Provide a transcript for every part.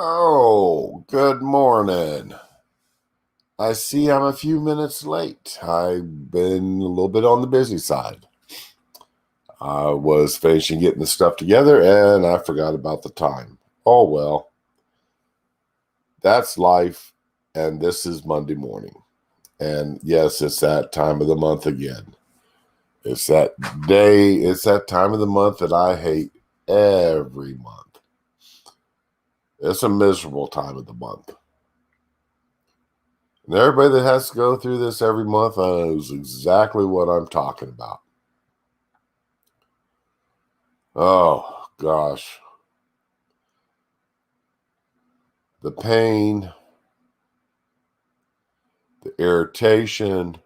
Oh, good morning. I see I'm a few minutes late. I've been a little bit on the busy side. I was finishing getting the stuff together and I forgot about the time. Oh, well, that's life. And this is Monday morning. And yes, it's that time of the month again. It's that day, it's that time of the month that I hate every month. It's a miserable time of the month. And everybody that has to go through this every month knows exactly what I'm talking about. Oh, gosh. The pain, the irritation,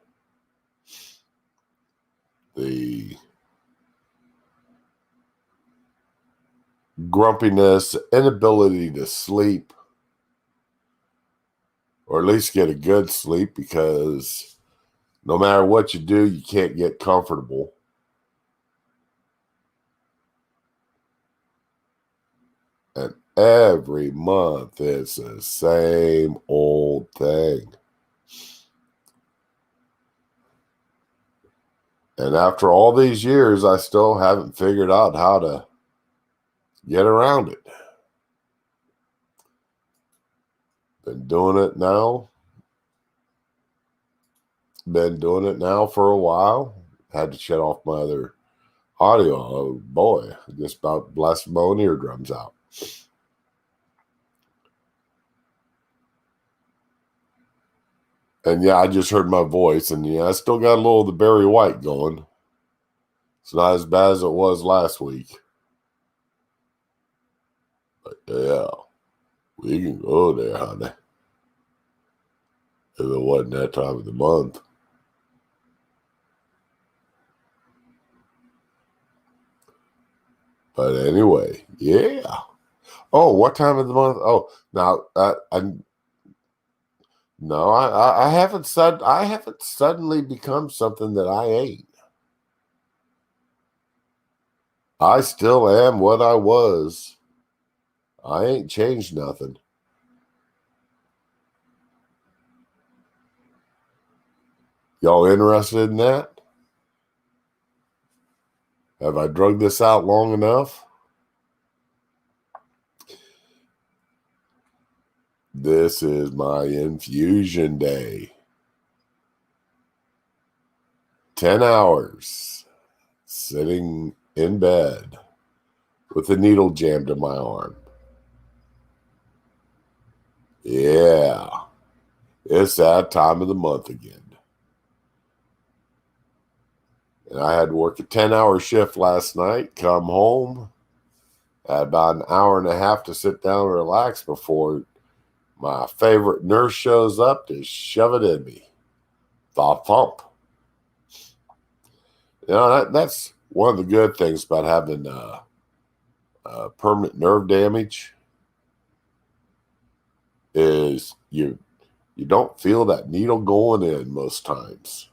the grumpiness, the inability to sleep, or at least get a good sleep because no matter what you do, you can't get comfortable. And every month it's the same old thing. And after all these years, I still haven't figured out how to get around it. Been doing it now. Been doing it now for a while. Had to shut off my other audio. Oh boy, I just about blasted my own eardrums out. And yeah, I just heard my voice, and yeah, I still got a little of the Barry White going. It's not as bad as it was last week. But yeah, we can go there, honey. If it wasn't that time of the month. But anyway, yeah. Oh, what time of the month? Oh, now I no, I haven't said I haven't suddenly become something that I ain't. I still am what I was. I ain't changed nothing. Y'all interested in that? Have I drug this out long enough? This is my infusion day. 10 hours sitting in bed with a needle jammed in my arm. Yeah, it's that time of the month again. And I had to work a 10-hour shift last night, come home, had about an hour and a half to sit down and relax before my favorite nurse shows up to shove it in me. Thought thump. You know, that's one of the good things about having permanent nerve damage is you don't feel that needle going in most times.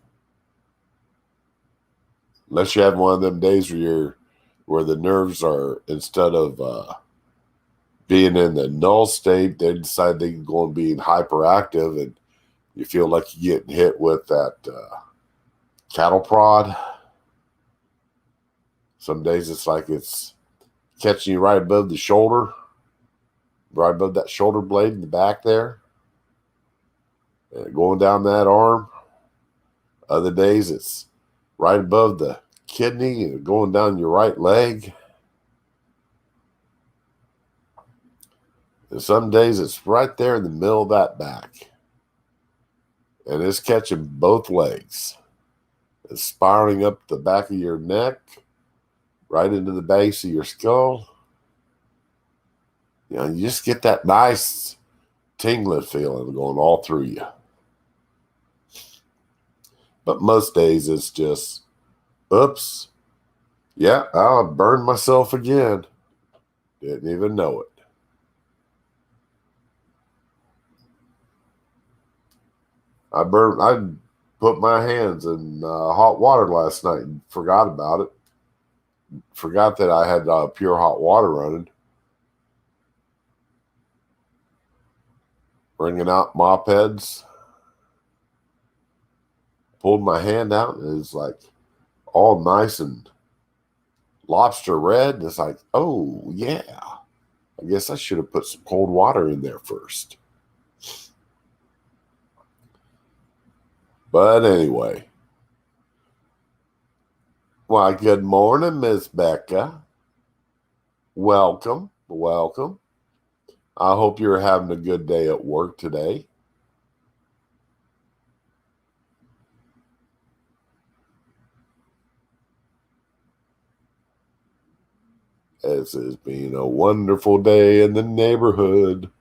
Unless you have one of them days where the nerves are, instead of being in the null state, they decide they can go and being hyperactive, and you feel like you're getting hit with that cattle prod. Some days it's like it's catching you right above the shoulder, right above that shoulder blade in the back there, and going down that arm. Other days it's right above the kidney and going down your right leg. And some days it's right there in the middle of that back. And it's catching both legs. It's spiraling up the back of your neck, right into the base of your skull. You know, you just get that nice tingling feeling going all through you. But most days it's just, oops, yeah, I burned myself again. Didn't even know it. I put my hands in hot water last night and forgot about it. Forgot that I had pure hot water running. bringing out mop heads. Pulled my hand out and it's like all nice and lobster red. And it's like, oh, yeah. I guess I should have put some cold water in there first. But anyway. Why, good morning, Miss Becca. Welcome. Welcome. I hope you're having a good day at work today. This has been a wonderful day in the neighborhood.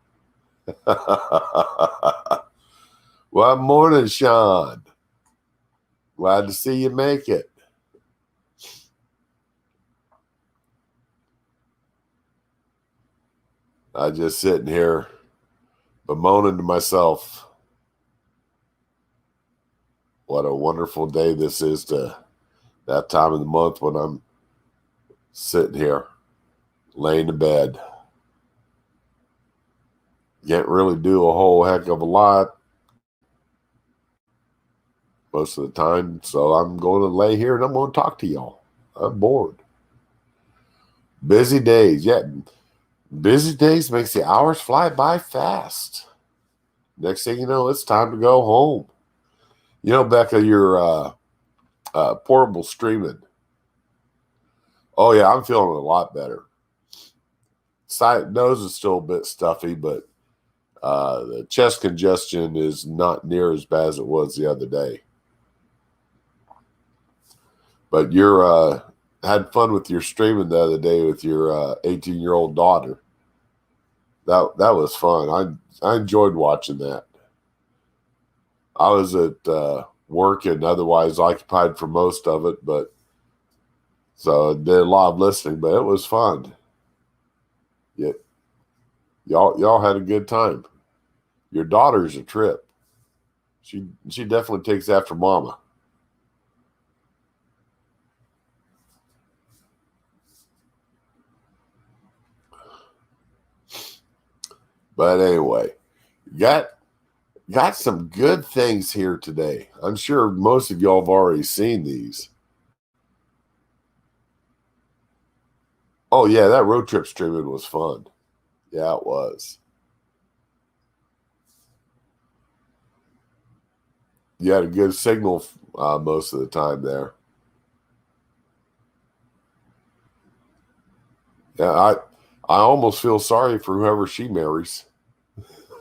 Well, morning, Sean. Glad to see you make it. I just sitting here bemoaning to myself what a wonderful day this is to that time of the month when I'm sitting here laying in bed. Can't really do a whole heck of a lot most of the time, so I'm going to lay here and I'm going to talk to y'all. I'm bored. Busy days, yeah. Busy days makes the hours fly by fast. Next thing you know, it's time to go home. You know, Becca, your portable streaming. Oh yeah, I'm feeling a lot better. Nose is still a bit stuffy, but the chest congestion is not near as bad as it was the other day. But you're had fun with your streaming the other day with your 18-year-old daughter. That was fun. I enjoyed watching that. I was at work and otherwise occupied for most of it, but so I did a lot of listening, but it was fun. Yeah, y'all had a good time. Your daughter's a trip. She definitely takes after mama. But anyway, got some good things here today. I'm sure most of y'all have already seen these. Oh yeah, that road trip streaming was fun. Yeah, it was. You had a good signal most of the time there. Yeah, I almost feel sorry for whoever she marries.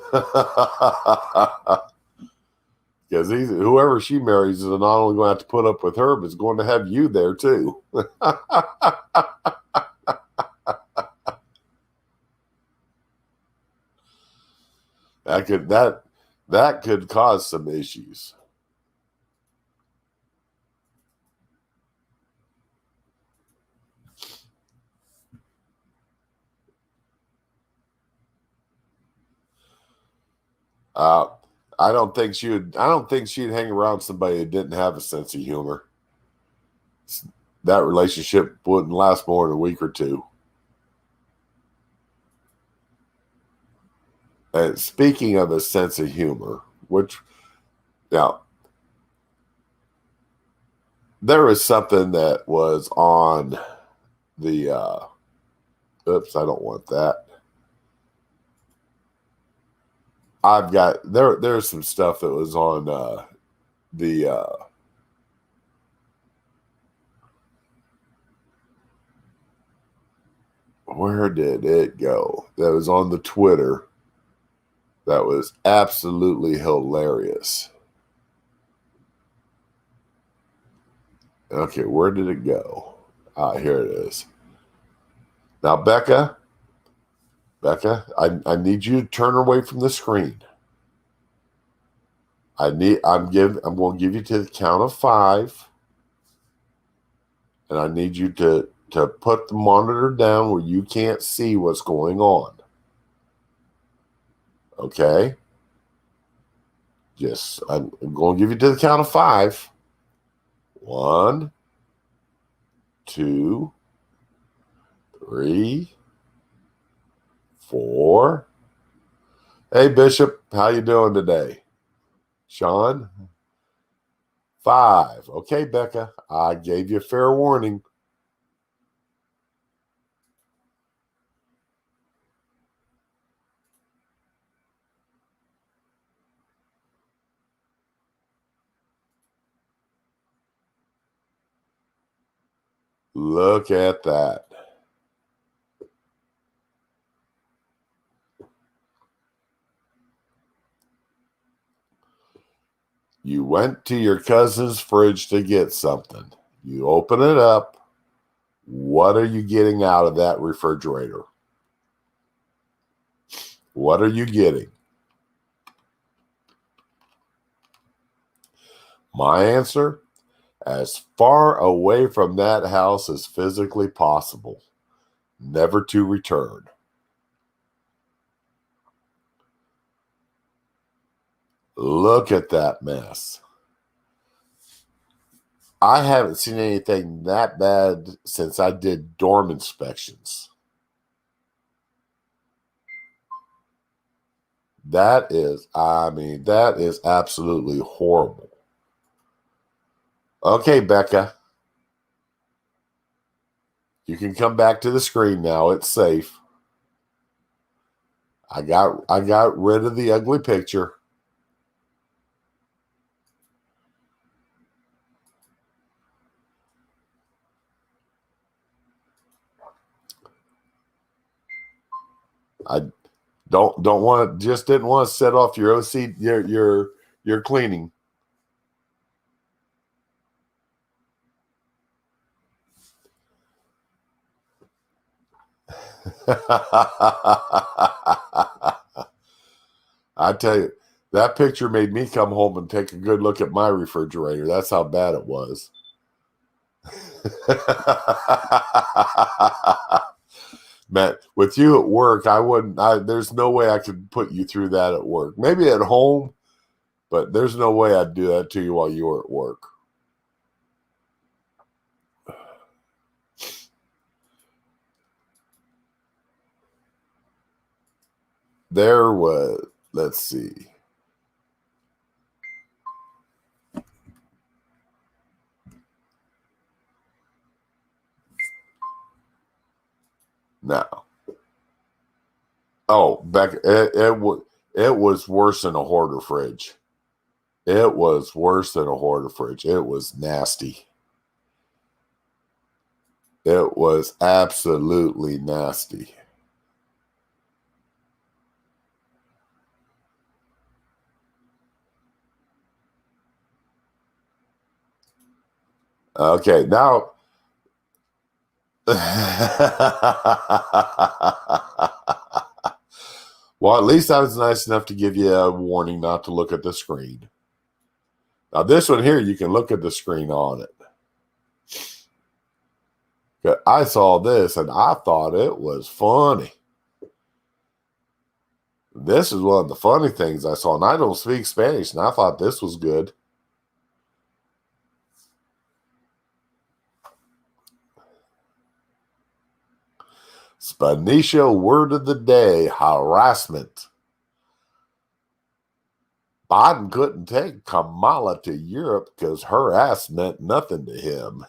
Because whoever she marries is not only going to have to put up with her, but is going to have you there too. that could cause some issues. I don't think she'd hang around somebody that didn't have a sense of humor. That relationship wouldn't last more than a week or two. And speaking of a sense of humor, which now there was something that was on the oops, I don't want that. I've got there's some stuff that was on the where did it go? That was on the Twitter. That was absolutely hilarious. Okay, where did it go? Ah, here it is. Now, Becca, I need you to turn away from the screen. I'm going to give you to the count of 5, and I need you to put the monitor down where you can't see what's going on. Okay? I'm going to give you to the count of 5. 1, 2, 3, 4, Hey, Bishop, how you doing today? Sean? 5. Okay, Becca, I gave you a fair warning. Look at that. You went to your cousin's fridge to get something. You open it up. What are you getting out of that refrigerator? What are you getting? My answer, as far away from that house as physically possible, never to return. Look at that mess. I haven't seen anything that bad since I did dorm inspections. That is absolutely horrible. Okay, Becca, you can come back to the screen now. It's safe. I got rid of the ugly picture. I don't want didn't want to set off your OC your cleaning. I tell you, that picture made me come home and take a good look at my refrigerator. That's how bad it was. Matt, with you at work, I wouldn't. There's no way I could put you through that at work. Maybe at home, but there's no way I'd do that to you while you were at work. There was, let's see. Now, oh, back it was worse than a hoarder fridge. It was worse than a hoarder fridge. It was nasty. It was absolutely nasty. Okay, now. Well, at least I was nice enough to give you a warning not to look at the screen. Now, this one here, you can look at the screen on it. I saw this and I thought it was funny. This is one of the funny things I saw, and I don't speak Spanish, and I thought this was good. Spanisha word of the day, harassment. Biden couldn't take Kamala to Europe because her ass meant nothing to him.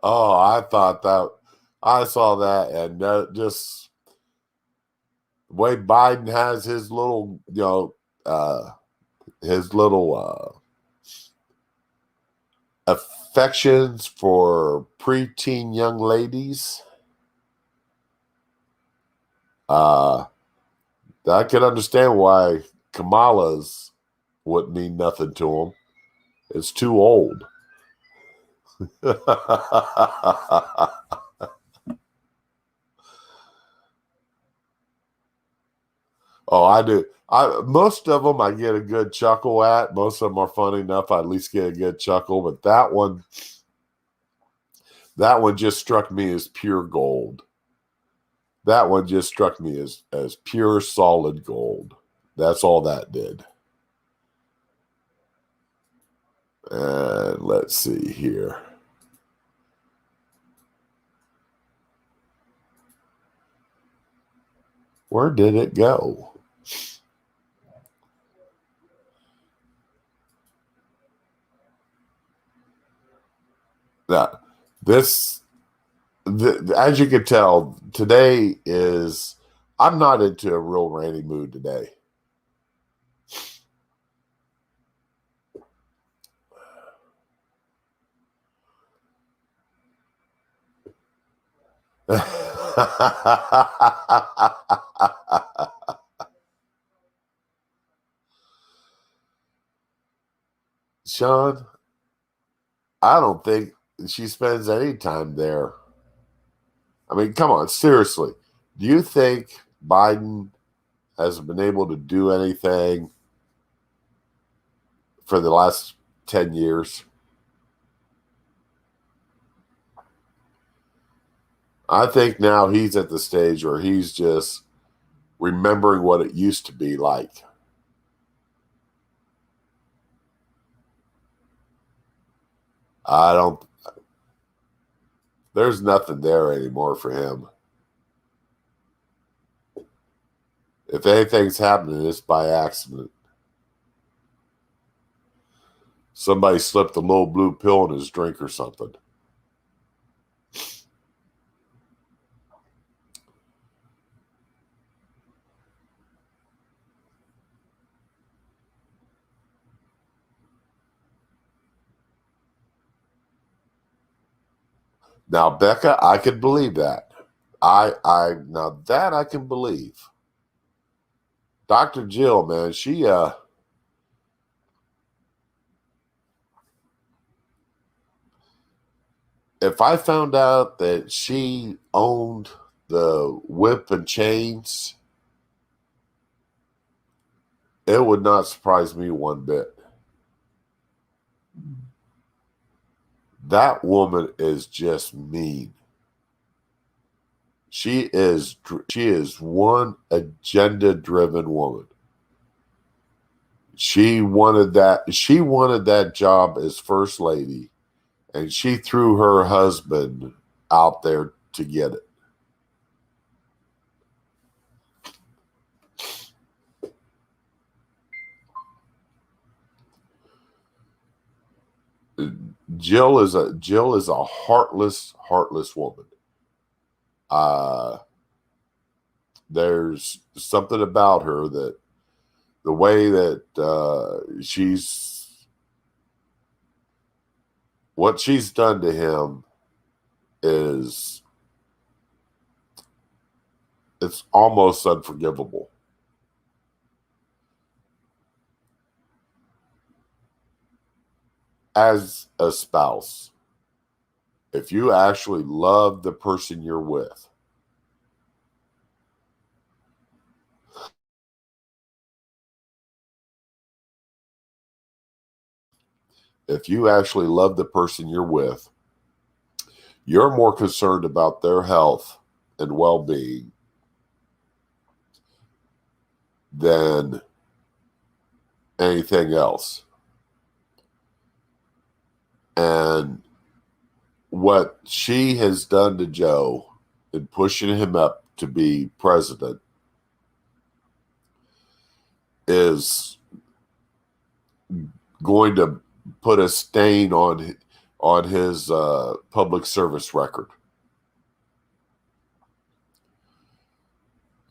Oh, I saw that, and just the way Biden has his little, his little affections for preteen young ladies. I can understand why Kamala's wouldn't mean nothing to him. It's too old. Oh, I do. Most of them I get a good chuckle at. Most of them are funny enough. I at least get a good chuckle. But that one just struck me as pure gold. That one just struck me as pure solid gold. That's all that did. And let's see here. Where did it go? Now, this, as you can tell, today is, I'm not into a real rainy mood today. Sean, I don't think she spends any time there. I mean, come on, seriously. Do you think Biden has been able to do anything for the last 10 years? I think now he's at the stage where he's just remembering what it used to be like. I don't, there's nothing there anymore for him. If anything's happening, it's by accident. Somebody slipped a little blue pill in his drink or something. Now, Becca, I could believe that. Now that I can believe. Dr. Jill, man, she if I found out that she owned the whip and chains, it would not surprise me one bit. That woman is just mean. She is one agenda-driven woman. She wanted that job as first lady, and she threw her husband out there to get it. Jill is a heartless woman. There's something about her that the way that what she's done to him is, it's almost unforgivable. As a spouse, if you actually love the person you're with, you're more concerned about their health and well-being than anything else. And what she has done to Joe in pushing him up to be president is going to put a stain on his public service record.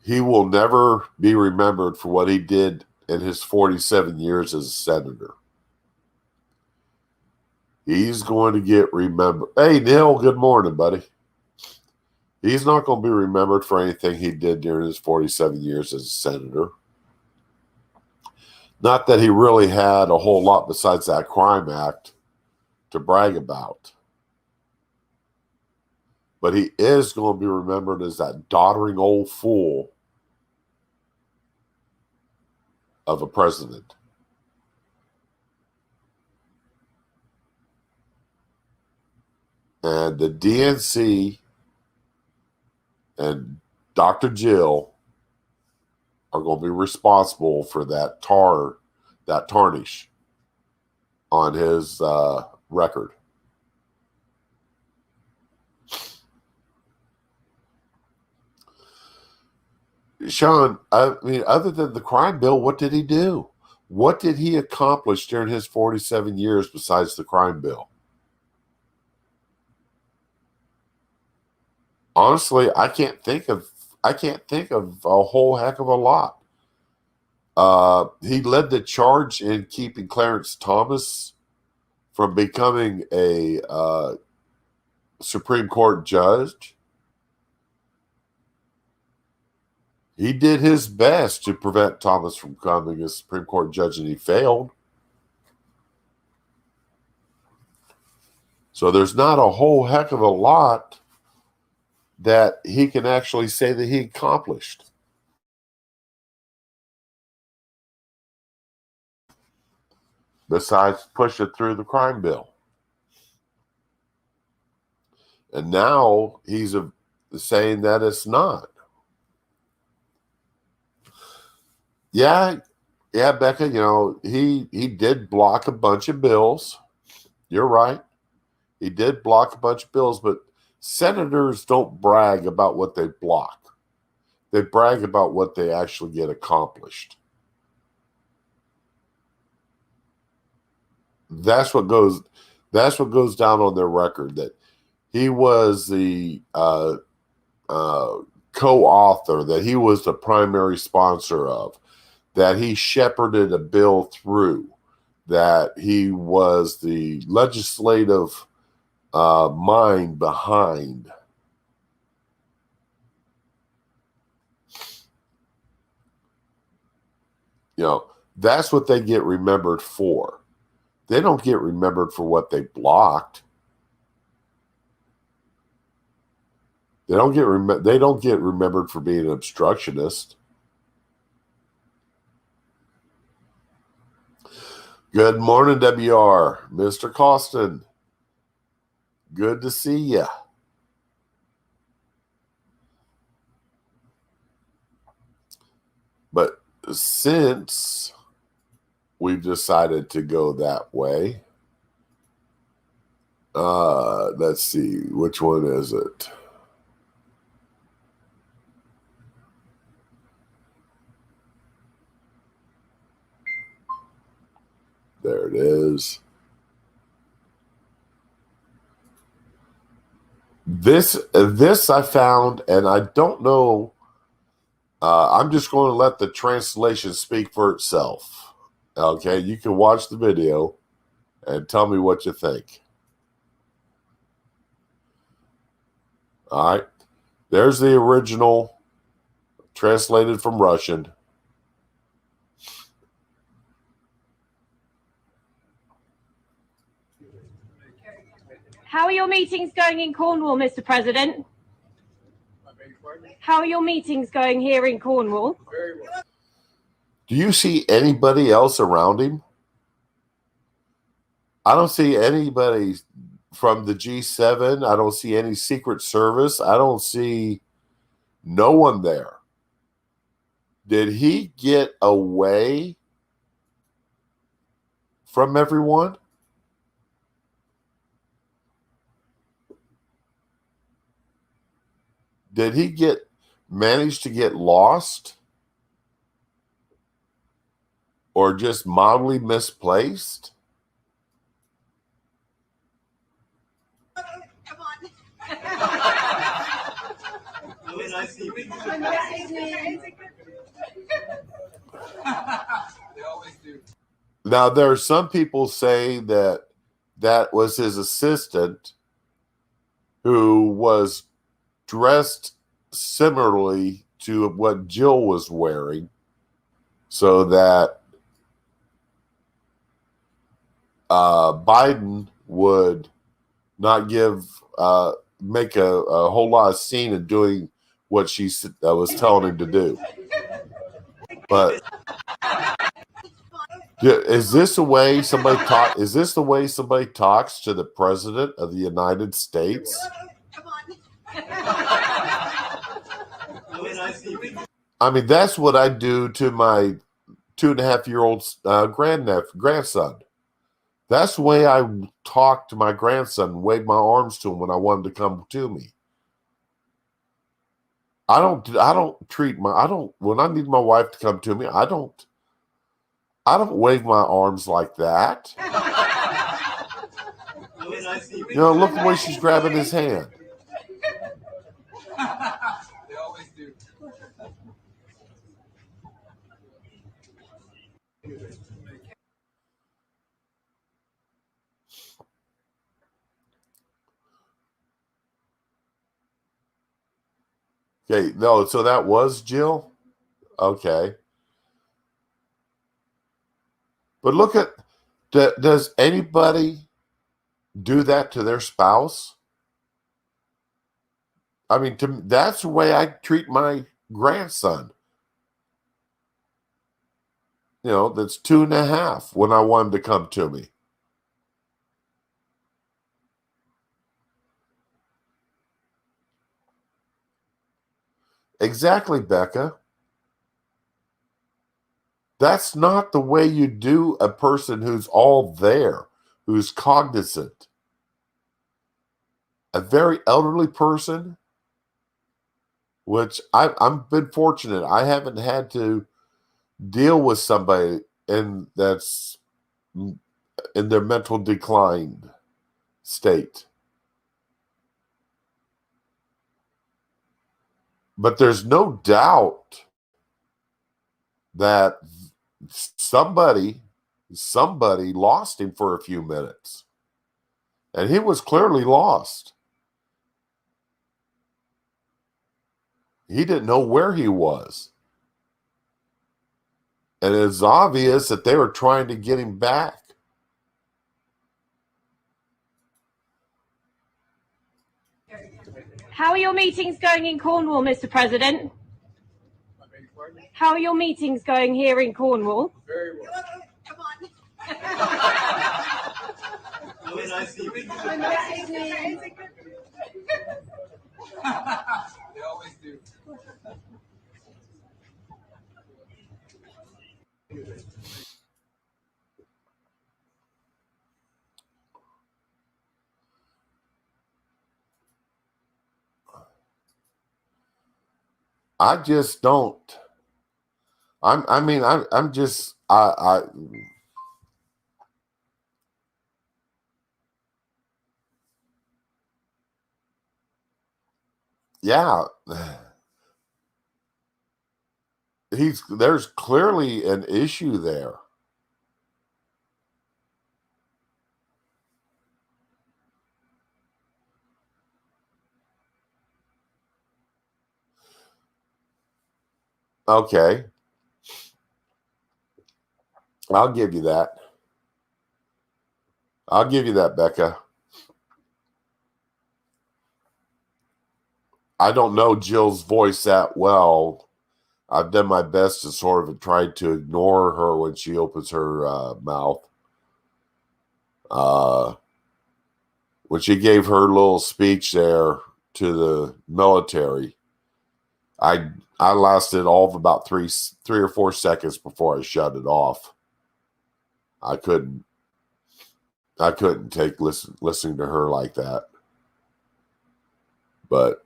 He will never be remembered for what he did in his 47 years as a senator. He's going to get remembered. Hey, Neil, good morning, buddy. He's not going to be remembered for anything he did during his 47 years as a senator. Not that he really had a whole lot besides that crime act to brag about. But he is going to be remembered as that doddering old fool of a president. And the DNC and Dr. Jill are going to be responsible for that tarnish on his record. Sean, I mean, other than the crime bill, what did he do? What did he accomplish during his 47 years besides the crime bill? Honestly, I can't think of a whole heck of a lot. He led the charge in keeping Clarence Thomas from becoming a Supreme Court judge. He did his best to prevent Thomas from becoming a Supreme Court judge, and he failed. So there's not a whole heck of a lot that he can actually say that he accomplished. Besides pushing through the crime bill. And now he's saying that it's not. Yeah, Becca, he did block a bunch of bills. You're right. He did block a bunch of bills, but senators don't brag about what they block. They brag about what they actually get accomplished. That's what goes down on their record, that he was the co-author, that he was the primary sponsor of, that he shepherded a bill through, that he was the legislative mind behind. That's what they get remembered for. They don't get remembered for what they blocked. They don't get remembered for being an obstructionist. Good morning, WR. Mr. Costin. Good to see you. But since we've decided to go that way, let's see, which one is it? There it is. This I found, and I don't know. I'm just going to let the translation speak for itself. Okay, you can watch the video and tell me what you think. All right, there's the original, translated from Russian. How are your meetings going in Cornwall, Mr. President? How are your meetings going here in Cornwall? Do you see anybody else around him? I don't see anybody from the G7. I don't see any Secret Service. I don't see no one there. Did he get away from everyone? Did he manage to get lost? Or just mildly misplaced? Come on. Now, there are some people say that was his assistant, who was dressed similarly to what Jill was wearing, so that Biden would not make a whole lot of scene in doing what she was telling him to do. But is this the way somebody Is this the way somebody talks to the president of the United States? I mean, that's what I do to my 2.5-year-old grandson. That's the way I talk to my grandson, wave my arms to him when I want him to come to me. I don't treat when I need my wife to come to me, I don't wave my arms like that. Look the way she's grabbing his hand. They always do. Okay, no, so that was Jill? Okay. But look at, does anybody do that to their spouse? I mean, that's the way I treat my grandson. That's 2.5 when I want him to come to me. Exactly, Becca. That's not the way you do a person who's all there, who's cognizant. A very elderly person, which I've been fortunate. I haven't had to deal with somebody that's in their mental decline state. But there's no doubt that somebody lost him for a few minutes. And he was clearly lost. He didn't know where he was. And it's obvious that they were trying to get him back. How are your meetings going in Cornwall, Mr. President? How are your meetings going here in Cornwall? Very well. Come on. Really nice to meet you. They always do. I just don't. I'm just yeah. There's clearly an issue there. Okay. I'll give you that. I'll give you that, Becca. I don't know Jill's voice that well. I've done my best to sort of try to ignore her when she opens her mouth. When she gave her little speech there to the military, I lasted all of about three or 4 seconds before I shut it off. I couldn't take listening to her like that. But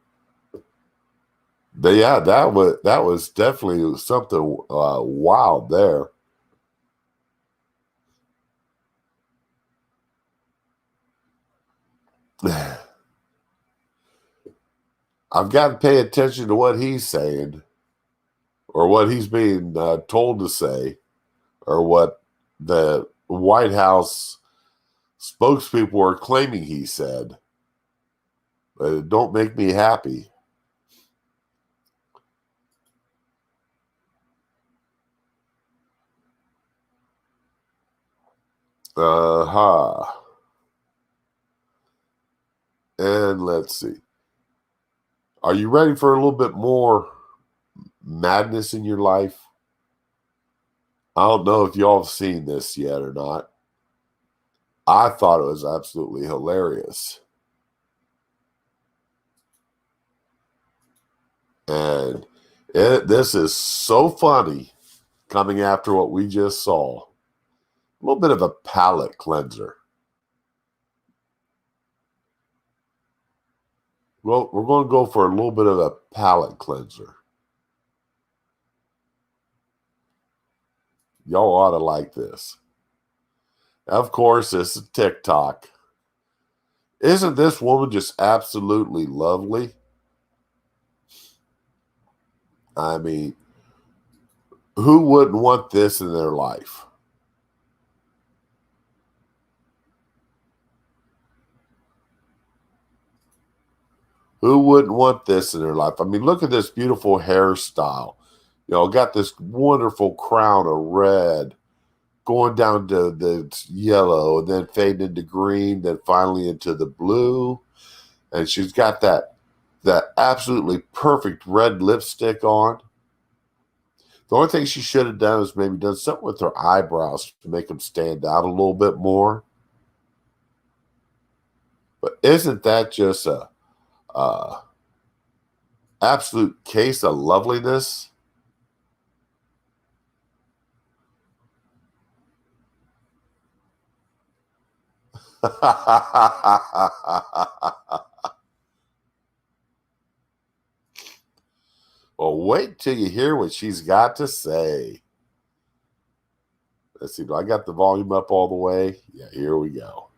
yeah, that was definitely something wild there. I've got to pay attention to what he's saying, or what he's being told to say, or what the White House spokespeople are claiming he said. But it don't make me happy. And let's see. Are you ready for a little bit more madness in your life? I don't know if y'all have seen this yet or not. I thought it was absolutely hilarious. And this is so funny coming after what we just saw. A little bit of a palate cleanser. Well, we're going to go for a little bit of a palate cleanser. Y'all ought to like this. Of course, this is TikTok. Isn't this woman just absolutely lovely? I mean, who wouldn't want this in their life? Who wouldn't want this in their life? I mean, look at this beautiful hairstyle. Got this wonderful crown of red going down to the yellow and then fading into green, then finally into the blue. And she's got that absolutely perfect red lipstick on. The only thing she should have done is maybe done something with her eyebrows to make them stand out a little bit more. But isn't that just a absolute case of loveliness? Well, wait till you hear what she's got to say. Let's see, do I got the volume up all the way? Yeah, here we go.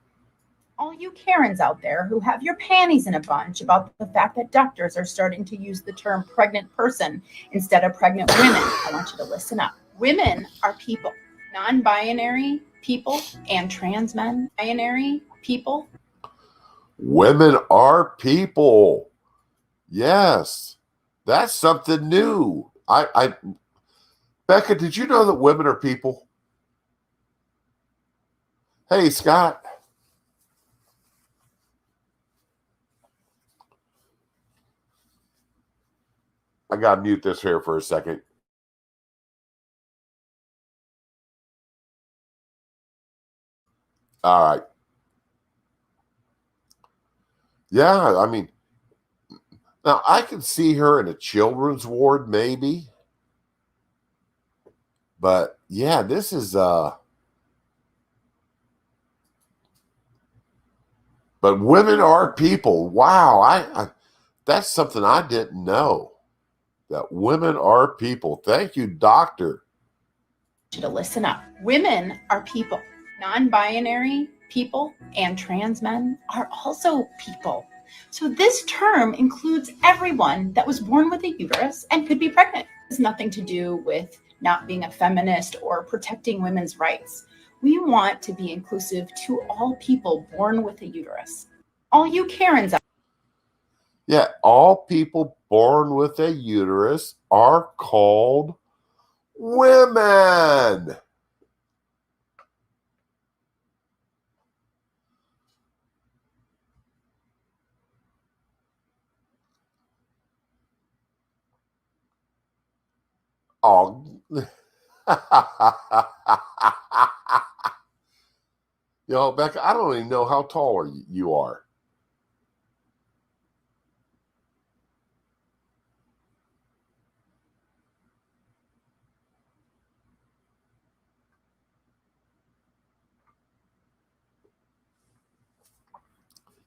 All you Karens out there who have your panties in a bunch about the fact that doctors are starting to use the term pregnant person instead of pregnant women, I want you to listen up. Women are people, non-binary people and trans men, binary people. Women are people. Yes, that's something new. Becca, did you know that women are people? Hey, Scott. I got to mute this here for a second. All right. Yeah, I mean, now I can see her in a children's ward maybe. But yeah, this is but women are people. Wow, I that's something I didn't know. That women are people. Thank you, doctor. To listen up. Women are people. Non-binary people and trans men are also people. So this term includes everyone that was born with a uterus and could be pregnant. It has nothing to do with not being a feminist or protecting women's rights. We want to be inclusive to all people born with a uterus. All you Karens. Yeah, all people born with a uterus are called women. Oh. Becca, I don't even know how tall you are.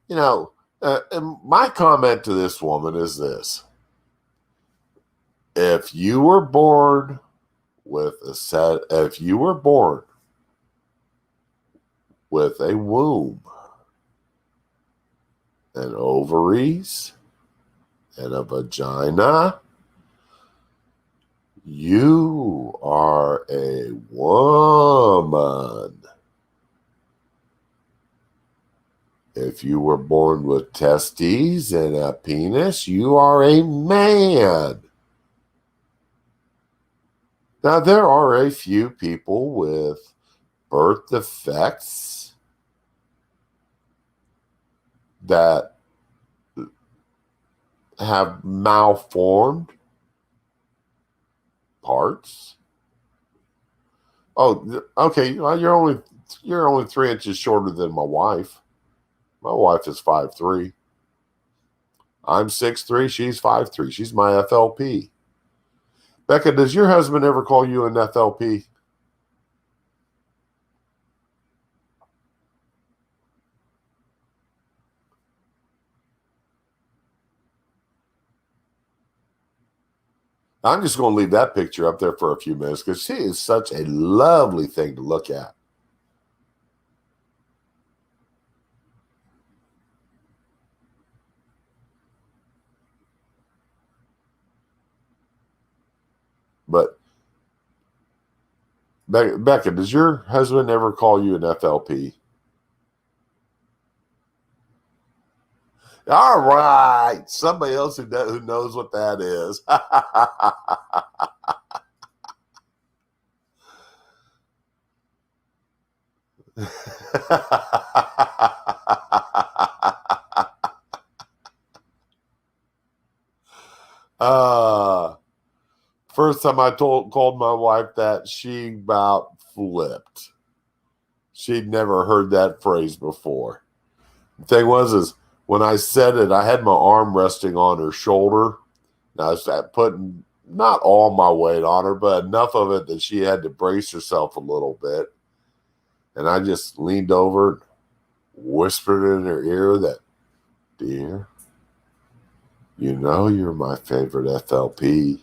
And my comment to this woman is this. If you were born with a womb and ovaries and a vagina, you are a woman. If you were born with testes and a penis, you are a man. Now, there are a few people with birth defects that have malformed parts. Oh, okay. Well, you're only 3 inches shorter than my wife. My wife is 5'3". I'm 6'3". She's 5'3". She's my FLP. Becca, does your husband ever call you an FLP? I'm just going to leave that picture up there for a few minutes because she is such a lovely thing to look at. But Becca, does your husband ever call you an FLP? All right, somebody else who knows what that is. First time I called my wife that, she about flipped. She'd never heard that phrase before. The thing was, is when I said it, I had my arm resting on her shoulder. And I was putting not all my weight on her, but enough of it that she had to brace herself a little bit. And I just leaned over and whispered in her ear that, dear, you know you're my favorite FLP.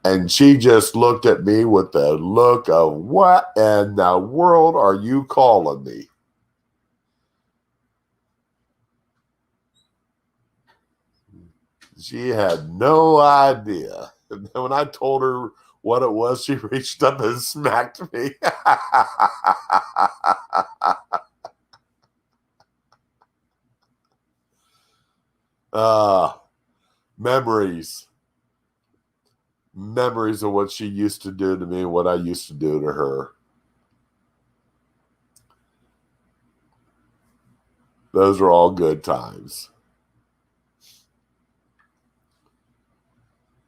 And she just looked at me with the look of, what in the world are you calling me? She had no idea. And when I told her what it was, she reached up and smacked me. Memories. Memories of what she used to do to me and what I used to do to her. Those are all good times.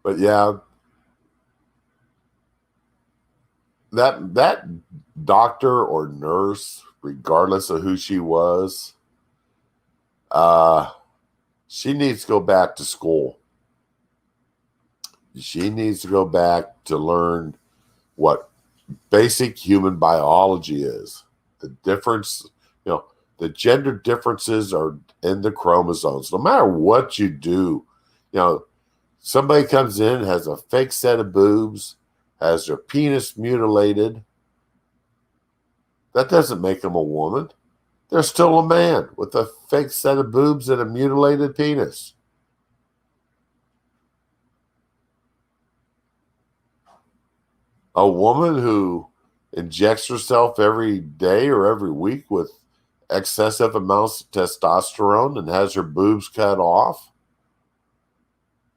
But yeah, that doctor or nurse, regardless of who she was, she needs to go back to school. She needs to go back to learn what basic human biology is. The difference, the gender differences are in the chromosomes. No matter what you do, somebody comes in, has a fake set of boobs, has their penis mutilated. That doesn't make them a woman. They're still a man with a fake set of boobs and a mutilated penis. A woman who injects herself every day or every week with excessive amounts of testosterone and has her boobs cut off,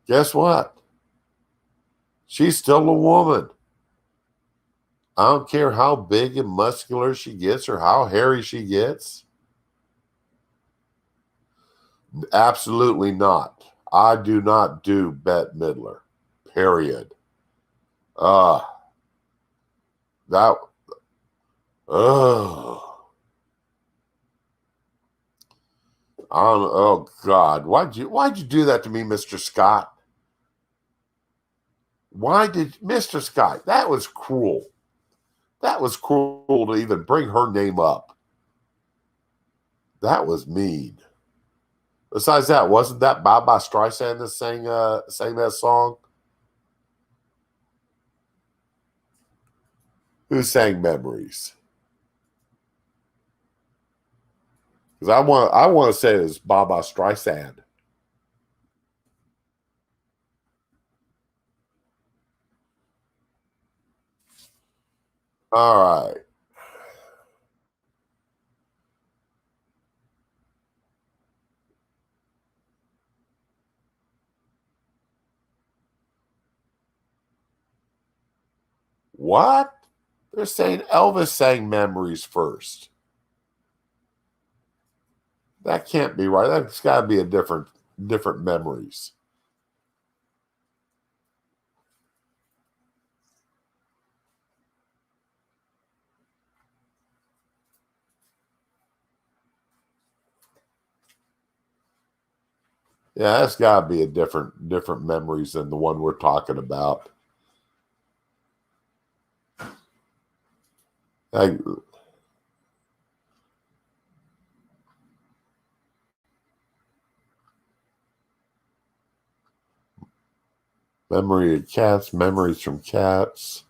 guess what? She's still a woman. I don't care how big and muscular she gets or how hairy she gets. Absolutely not. I do not do Bette Midler. Period. That. Oh God! Why'd you do that to me, Mr. Scott? Why did Mr. Scott? That was cruel. That was cruel to even bring her name up. That was mean. Besides that, wasn't that Barbra Streisand that sang that song? Who sang Memories? Because I want to say it was Barbra Streisand. All right. What? They're saying Elvis sang Memories first. That can't be right. That's got to be a different Memories. Yeah, that's got to be a different Memories than the one we're talking about. Memory of cats, memories from cats.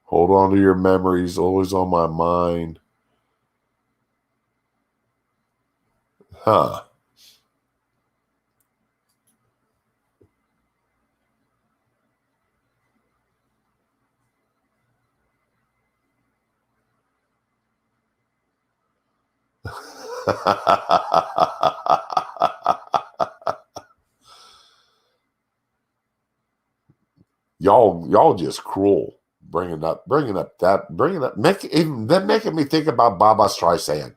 Hold on to your memories, always on my mind. Huh. y'all just cruel. Bringing up making me think about Baba Streisand.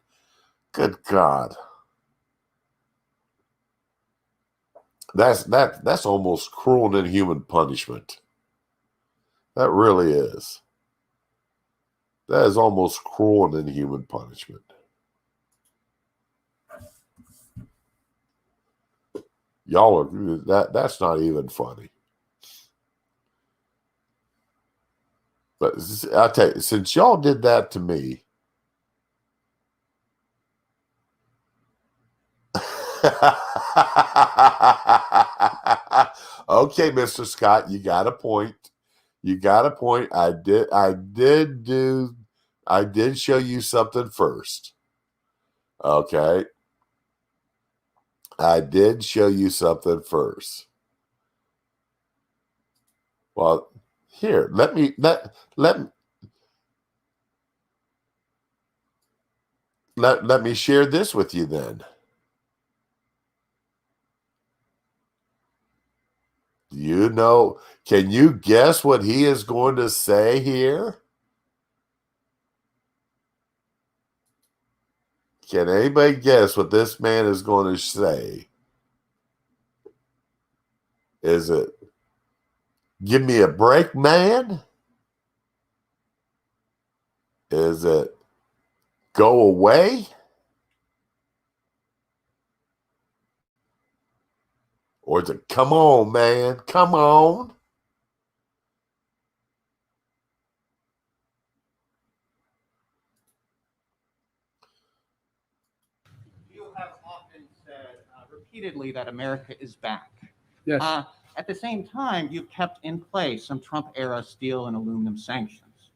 Good God. That's almost cruel and inhuman punishment. That really is. That is almost cruel and inhuman punishment. Y'all are that's not even funny. But I tell you, since y'all did that to me, okay, Mr. Scott, you got a point. You got a point. I did show you something first. Okay. I did show you something first. Well, here, let me share this with you then. You know, can you guess what he is going to say here? Can anybody guess what this man is going to say? Is it, give me a break, man? Is it, go away? Or is it, come on, man, come on? You have often said repeatedly that America is back. Yes. At the same time, you've kept in place some Trump-era steel and aluminum sanctions.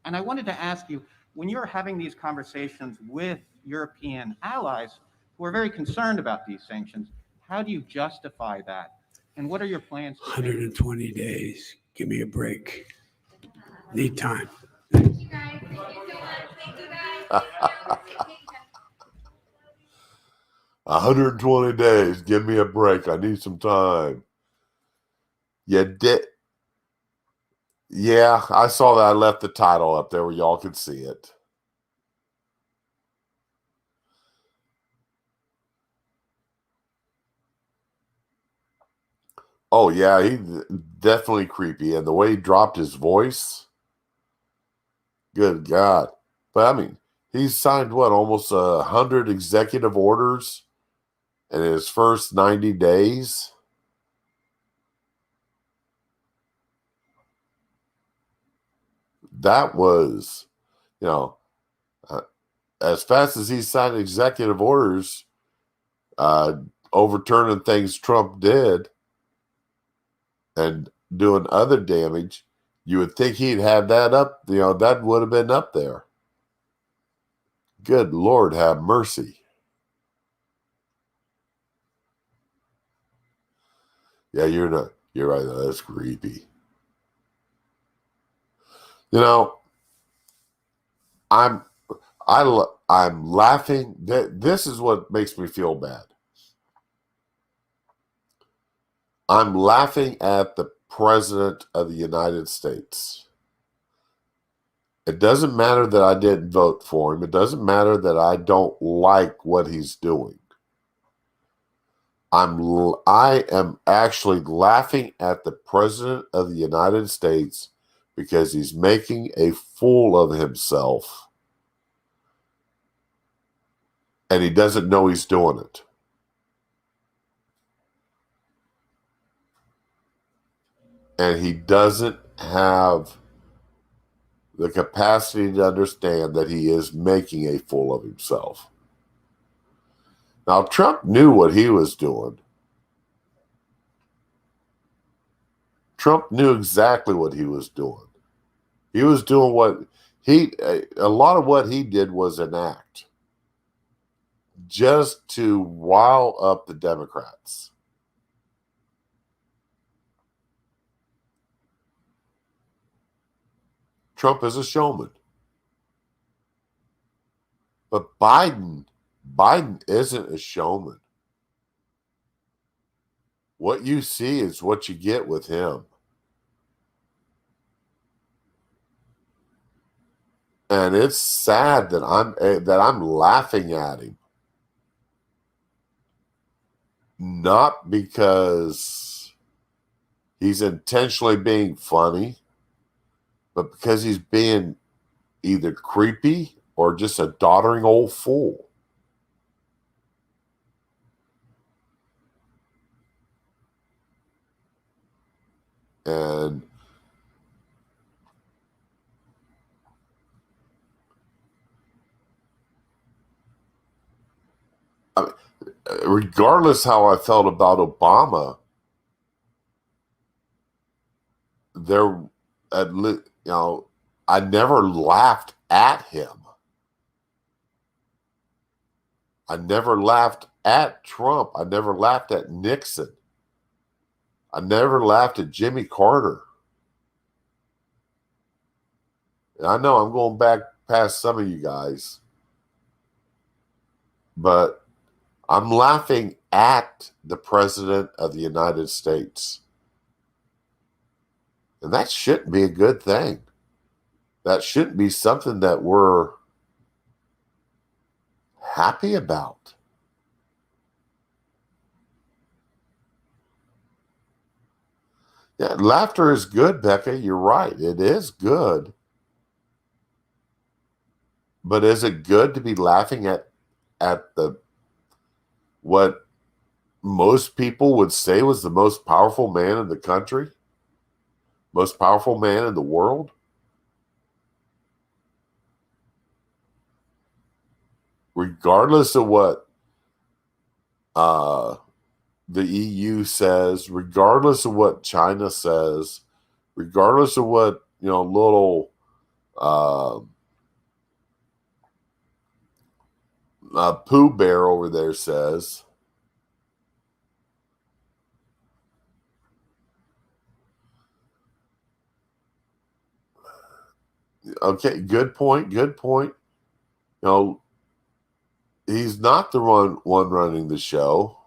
And I wanted to ask you, when you're having these conversations with European allies who are very concerned about these sanctions, how do you justify that? And what are your plans? 120 days. Give me a break. Need time. Thank you guys. Thank you so much. Thank you guys. 120 days. Give me a break. I need some time. You did. Yeah, I saw that. I left the title up there where y'all could see it. Oh, yeah, he definitely creepy. And the way he dropped his voice, good God. But, I mean, he's signed, what, almost 100 executive orders in his first 90 days? That was, as fast as he signed executive orders, overturning things Trump did and doing other damage, you would think he'd have that up, that would have been up there. Good Lord, have mercy. Yeah, you're right. That's creepy. I'm laughing. This is what makes me feel bad. I'm laughing at the President of the United States. It doesn't matter that I didn't vote for him. It doesn't matter that I don't like what he's doing. I am actually laughing at the President of the United States because he's making a fool of himself. And he doesn't know he's doing it. And he doesn't have the capacity to understand that he is making a fool of himself. Now, Trump knew what he was doing. Trump knew exactly what he was doing. He was doing a lot of what he did was an act just to rile up the Democrats. Trump is a showman. But Biden isn't a showman. What you see is what you get with him. And it's sad that I'm laughing at him. Not because he's intentionally being funny, but because he's being either creepy or just a doddering old fool. And I mean, regardless how I felt about Obama, I never laughed at him. I never laughed at Trump. I never laughed at Nixon. I never laughed at Jimmy Carter. And I know I'm going back past some of you guys, but I'm laughing at the President of the United States. And that shouldn't be a good thing. That shouldn't be something that we're happy about. Yeah, laughter is good, Becca. You're right. It is good. But is it good to be laughing at the what most people would say was the most powerful man in the country? Most powerful man in the world? Regardless of what the EU says, regardless of what China says, regardless of what little Pooh Bear over there says. Okay, good point. Good point. He's not the one running the show,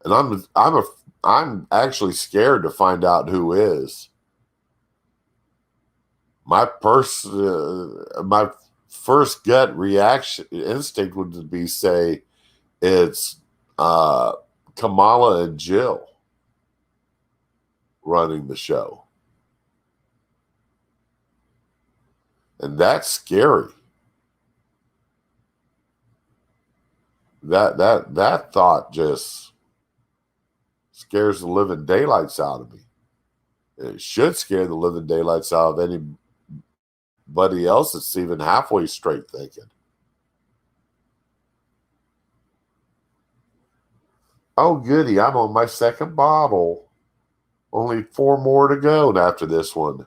and I'm actually scared to find out who is. My first gut reaction instinct would be say it's Kamala and Jill running the show, and that's scary. That thought just scares the living daylights out of me. It should scare the living daylights out of anybody else that's even halfway straight thinking. Oh, goody. I'm on my second bottle. Only 4 more to go after this one.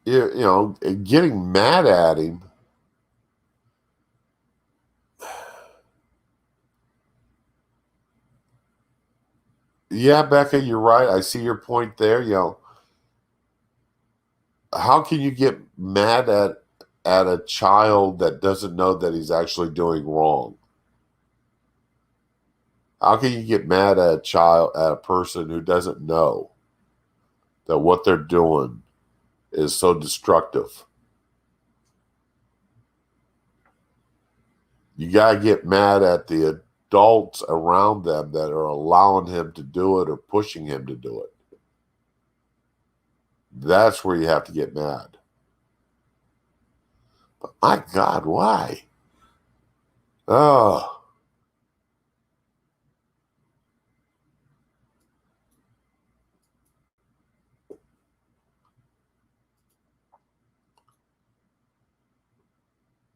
Getting mad at him. Yeah, Becca, you're right. I see your point there. How can you get mad at a child that doesn't know that he's actually doing wrong? How can you get mad at a person who doesn't know that what they're doing is so destructive? You got to get mad at the adults around them that are allowing him to do it or pushing him to do it. That's where you have to get mad. But my God, why? Oh.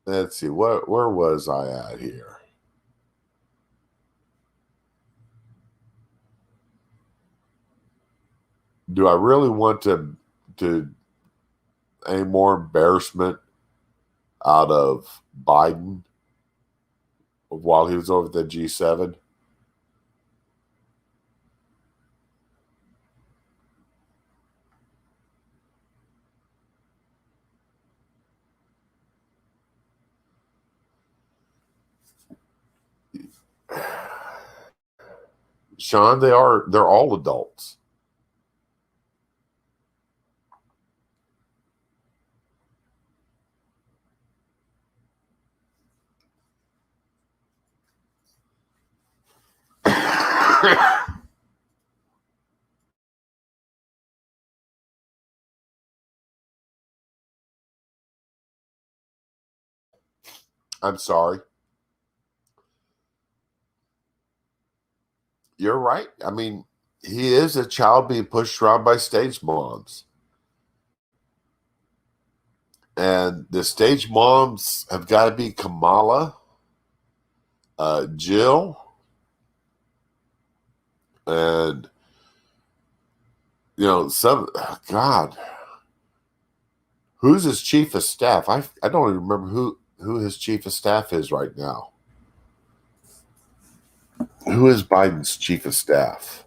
Let's see, where was I at here? Do I really want to any more embarrassment out of Biden while he was over at the G7? Sean, they're all adults. I'm sorry. You're right. I mean, he is a child being pushed around by stage moms. And the stage moms have got to be Kamala, Jill, and, God, who's his chief of staff? I don't even remember who his chief of staff is right now. Who is Biden's chief of staff?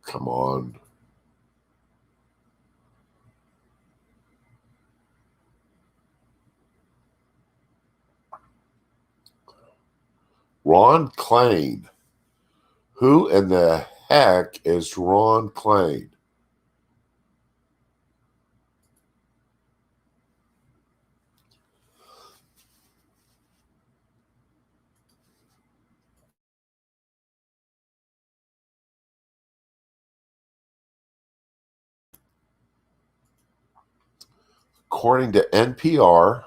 Come on. Ron Klain. Who in the heck is Ron Klain? According to NPR,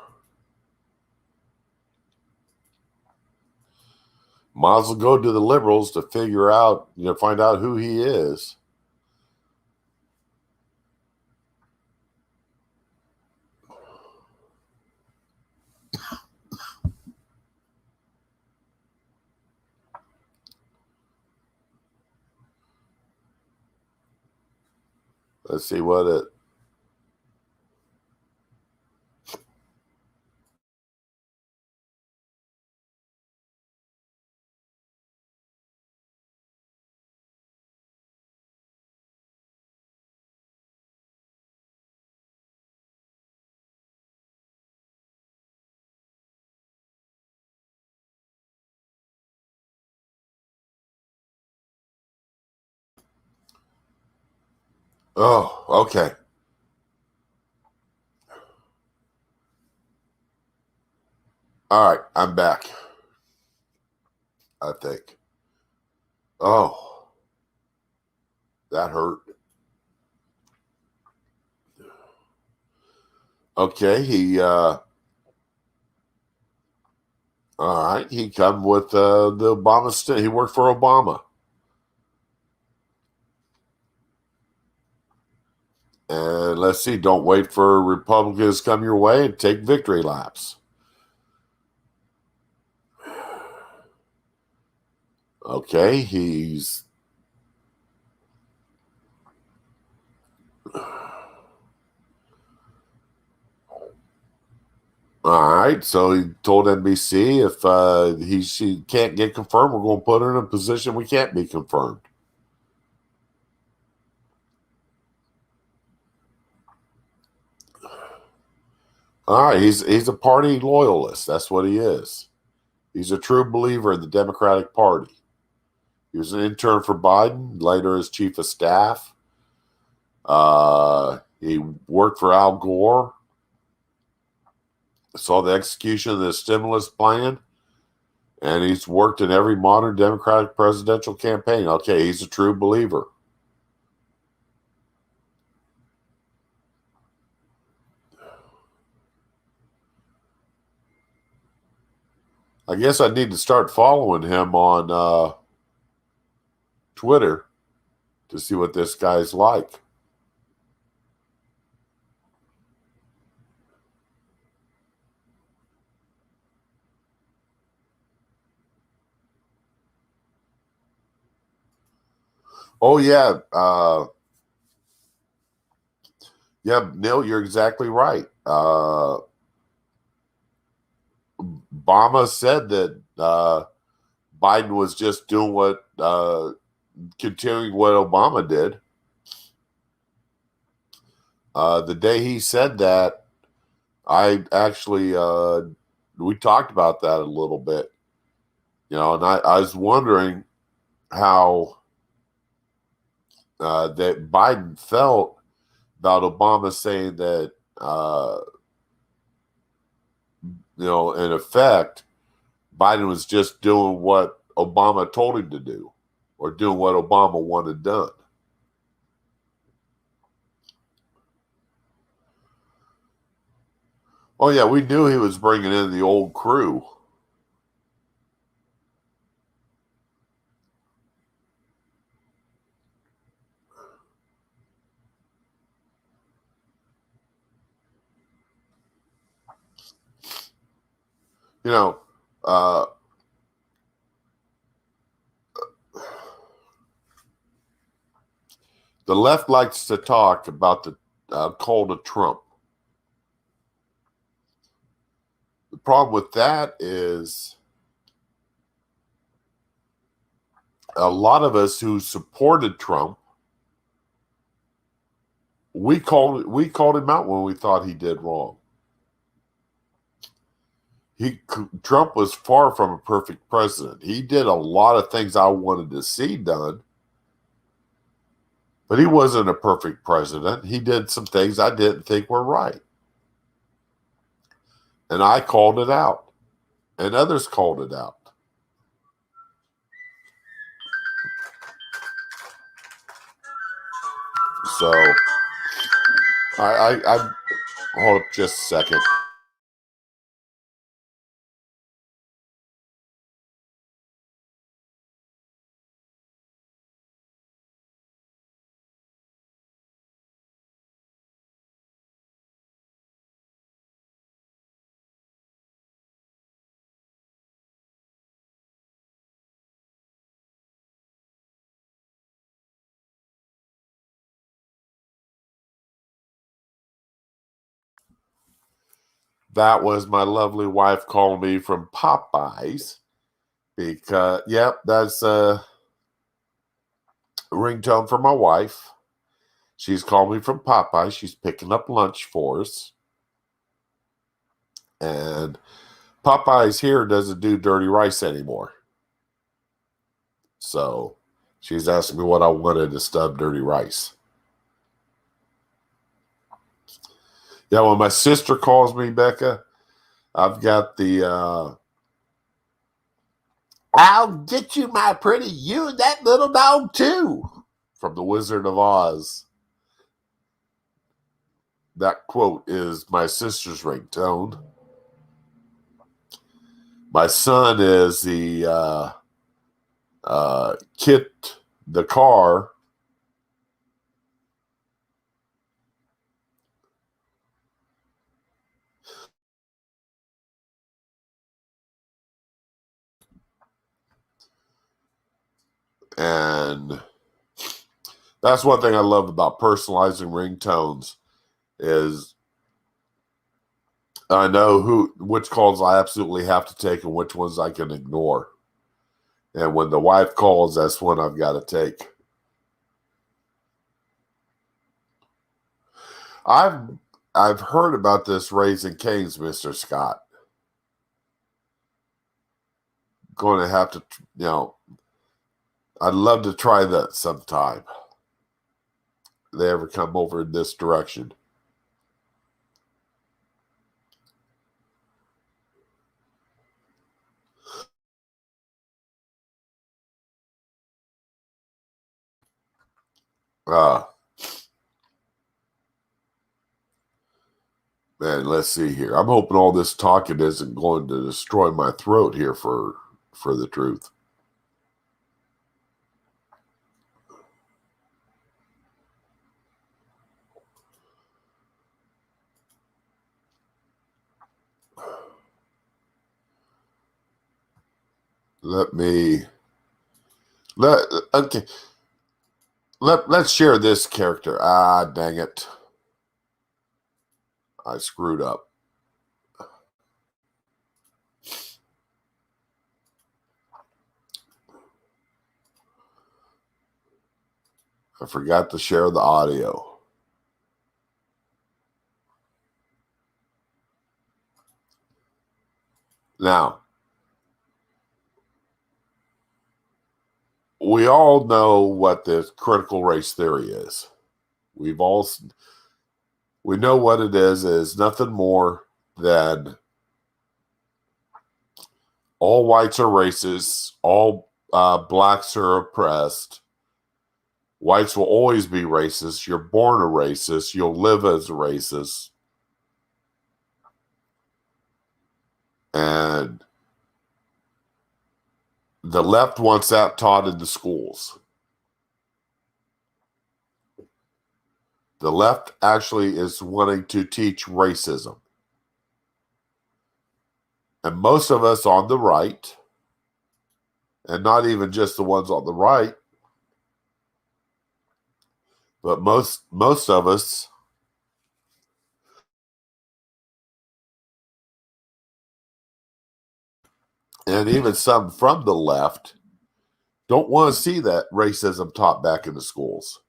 might as well go to the liberals to figure out, find out who he is. Let's see what it. Oh, okay. All right, I'm back. I think. Oh, that hurt. Okay, all right, he come with the Obama. He worked for Obama. And let's see, don't wait for Republicans to come your way and take victory laps. Okay, he's all right. So he told NBC if she can't get confirmed, we're going to put her in a position we can't be confirmed. All right, he's a party loyalist. That's what he is. He's a true believer in the Democratic Party. He was an intern for Biden, later as chief of staff. He worked for Al Gore. Saw the execution of the stimulus plan. And he's worked in every modern Democratic presidential campaign. Okay, he's a true believer. I guess I need to start following him on Twitter to see what this guy's like. Oh, yeah. Yeah, Neil, you're exactly right. Obama said that Biden was just doing continuing what Obama did. The day he said that, I actually, we talked about that a little bit, and I was wondering how that Biden felt about Obama saying that, in effect, Biden was just doing what Obama told him to do or doing what Obama wanted done. Oh, yeah, we knew he was bringing in the old crew. Uh, the left likes to talk about the call to Trump. The problem with that is a lot of us who supported Trump, we called him out when we thought he did wrong. Trump was far from a perfect president. He did a lot of things I wanted to see done, but he wasn't a perfect president. He did some things I didn't think were right. And I called it out, and others called it out. So I hold up just a second. That was my lovely wife calling me from Popeyes because, yep, that's a ringtone for my wife. She's calling me from Popeyes. She's picking up lunch for us. And Popeyes here doesn't do dirty rice anymore. So she's asking me what I wanted to stub dirty rice. Yeah, when my sister calls me, Becca, I've got the I'll get you, my pretty, you and that little dog too, from The Wizard of Oz. That quote is my sister's ringtone. My son is the Kit the car. And that's one thing I love about personalizing ringtones is I know which calls I absolutely have to take and which ones I can ignore. And when the wife calls, that's when I've got to take. I've heard about this Raising Cane's, Mr. Scott. Going to have to, I'd love to try that sometime. If they ever come over in this direction. Man, let's see here. I'm hoping all this talking isn't going to destroy my throat here for the truth. Let's share this character. Ah, dang it. I screwed up. I forgot to share the audio. Now, we all know what this critical race theory is. We know what it is nothing more than all whites are racist, all blacks are oppressed. Whites will always be racist. You're born a racist. You'll live as a racist. And the left wants that taught in the schools. The left actually is wanting to teach racism. And most of us on the right, and not even just the ones on the right, but most of us and even some from the left don't want to see that racism taught back in the schools.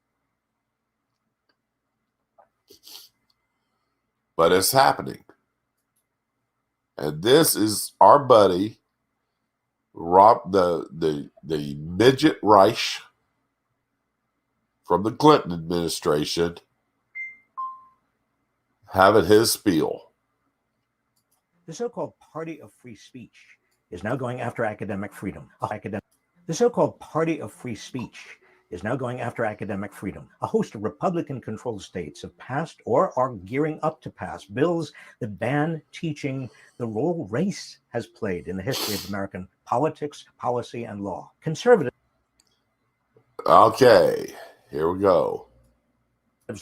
But it's happening. And this is our buddy, Rob, the midget Reich from the Clinton administration, having his spiel. The so-called Party of Free Speech is now going after academic freedom. The so-called Party of Free Speech is now going after academic freedom. A host of Republican-controlled states have passed or are gearing up to pass bills that ban teaching the role race has played in the history of American politics, policy, and law. Conservatives Okay, here we go.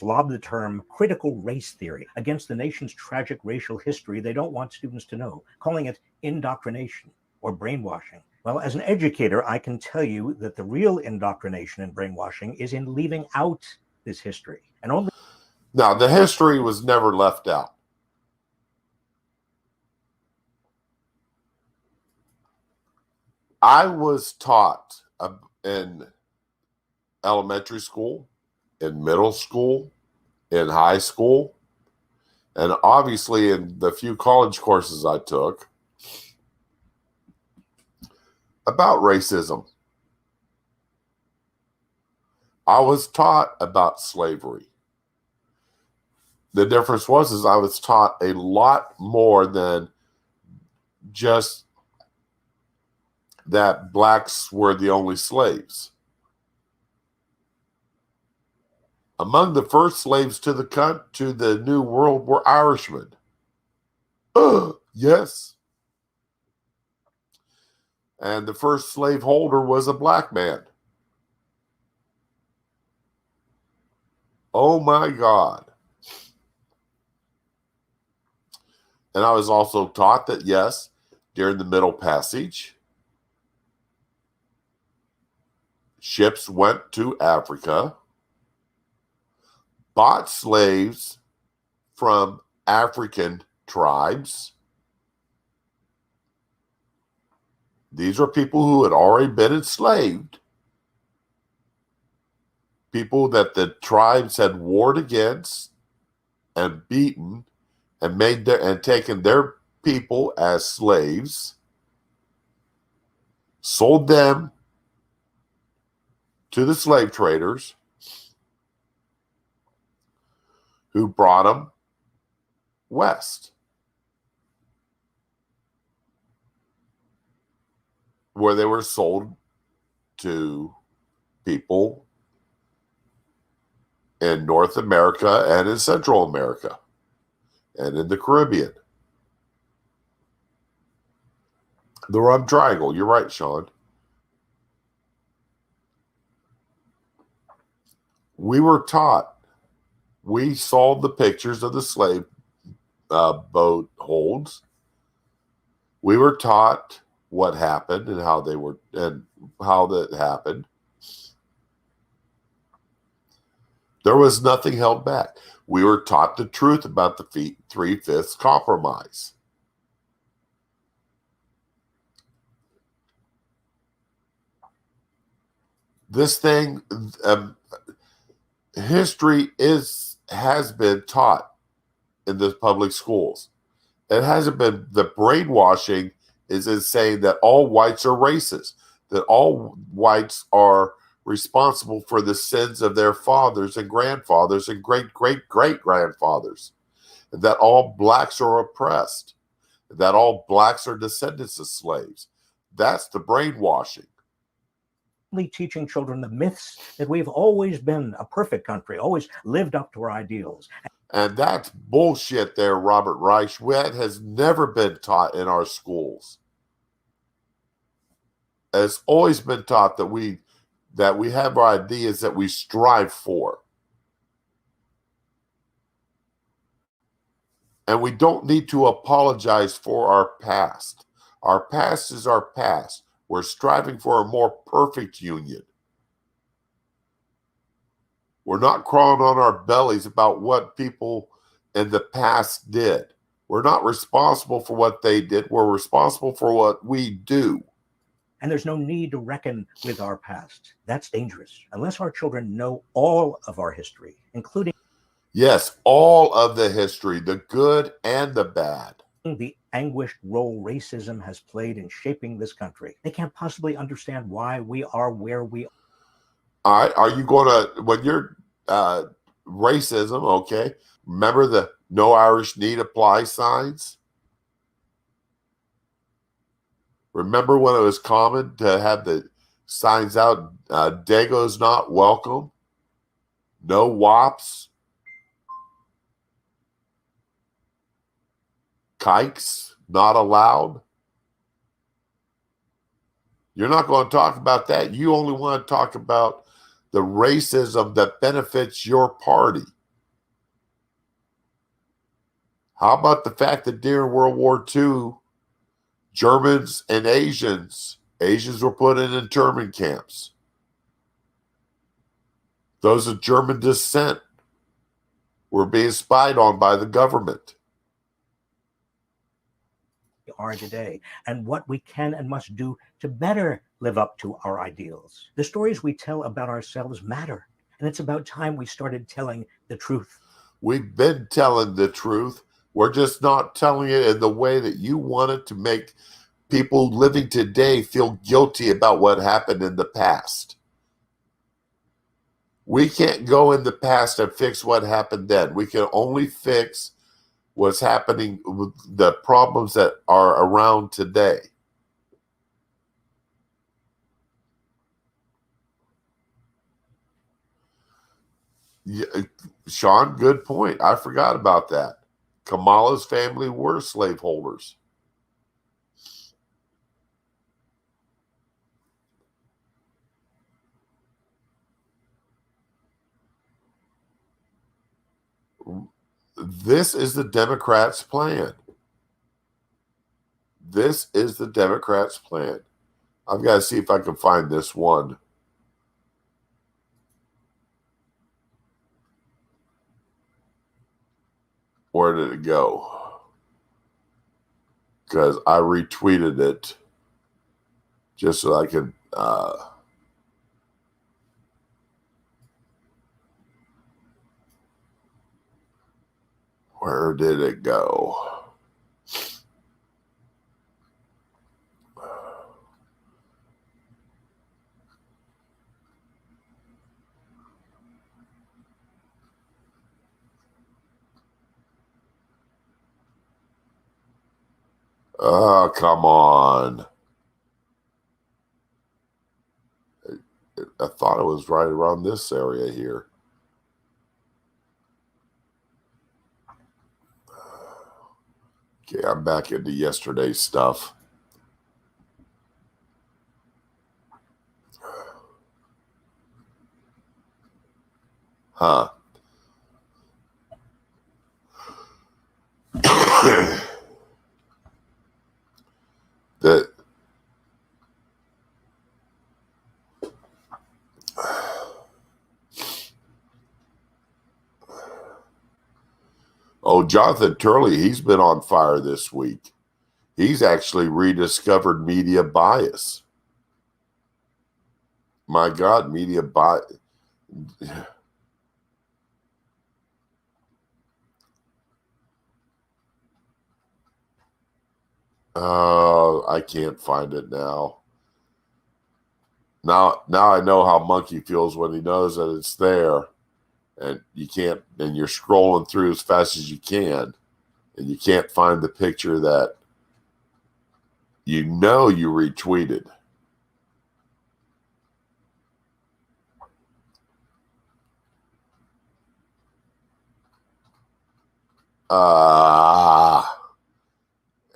lob the term critical race theory against the nation's tragic racial history they don't want students to know, calling it indoctrination or brainwashing. Well, as an educator, I can tell you that the real indoctrination and brainwashing is in leaving out this history. And only Now, the history was never left out. I was taught in elementary school, in middle school, in high school, and obviously in the few college courses I took about racism. I was taught about slavery. The difference was I was taught a lot more than just that blacks were the only slaves. Among the first slaves to the New World were Irishmen. Yes. And the first slaveholder was a black man. Oh my God. And I was also taught that, yes, during the Middle Passage, ships went to Africa, bought slaves from African tribes. These are people who had already been enslaved, people that the tribes had warred against and beaten and taken their people as slaves, sold them to the slave traders who brought them west, where they were sold to people in North America and in Central America and in the Caribbean. The Rum Triangle, you're right, Sean. We were taught, we saw the pictures of the slave boat holds. We were taught what happened and how that happened. There was nothing held back. We were taught the truth about the 3/5 compromise. This thing, history has been taught in the public schools. It hasn't been, the brainwashing is in saying that all whites are racist, that all whites are responsible for the sins of their fathers and grandfathers and great-great-great-grandfathers, and that all blacks are oppressed, that all blacks are descendants of slaves. That's the brainwashing. Teaching children the myths that we've always been a perfect country, always lived up to our ideals. And that's bullshit there, Robert Reich. That has never been taught in our schools. It's always been taught that we have our ideas that we strive for. And we don't need to apologize for our past. Our past is our past. We're striving for a more perfect union. We're not crawling on our bellies about what people in the past did. We're not responsible for what they did. We're responsible for what we do. And there's no need to reckon with our past. That's dangerous. Unless our children know all of our history, including, yes, all of the history, the good and the bad, the anguished role racism has played in shaping this country. They can't possibly understand why we are where we are. All right, are you going to, when you're racism, okay, remember the No Irish Need Apply signs? Remember when it was common to have the signs out, Dago's not welcome, no wops, kikes not allowed? You're not going to talk about that. You only want to talk about the racism that benefits your party. How about the fact that during World War II, Germans and Asians were put in internment camps. Those of German descent were being spied on by the government. Are today, and what we can and must do to better live up to our ideals. The stories we tell about ourselves matter, and it's about time we started telling the truth. We've been telling the truth. We're just not telling it in the way that you want it to make people living today feel guilty about what happened in the past. We can't go in the past and fix what happened then. We can only fix what's happening with the problems that are around today. Yeah, Sean, good point. I forgot about that. Kamala's family were slaveholders. This is the Democrats' plan. This is the Democrats' plan. I've got to see if I can find this one. Where did it go? Because I retweeted it just so I could where did it go? Oh, come on. I thought it was right around this area here. Okay, I'm back into yesterday's stuff. Huh. that Oh, Jonathan Turley, he's been on fire this week. He's actually rediscovered media bias. My God, media bias. I can't find it now. Now I know how Monkey feels when he knows that it's there, and you can't. And you're scrolling through as fast as you can, and you can't find the picture that you retweeted.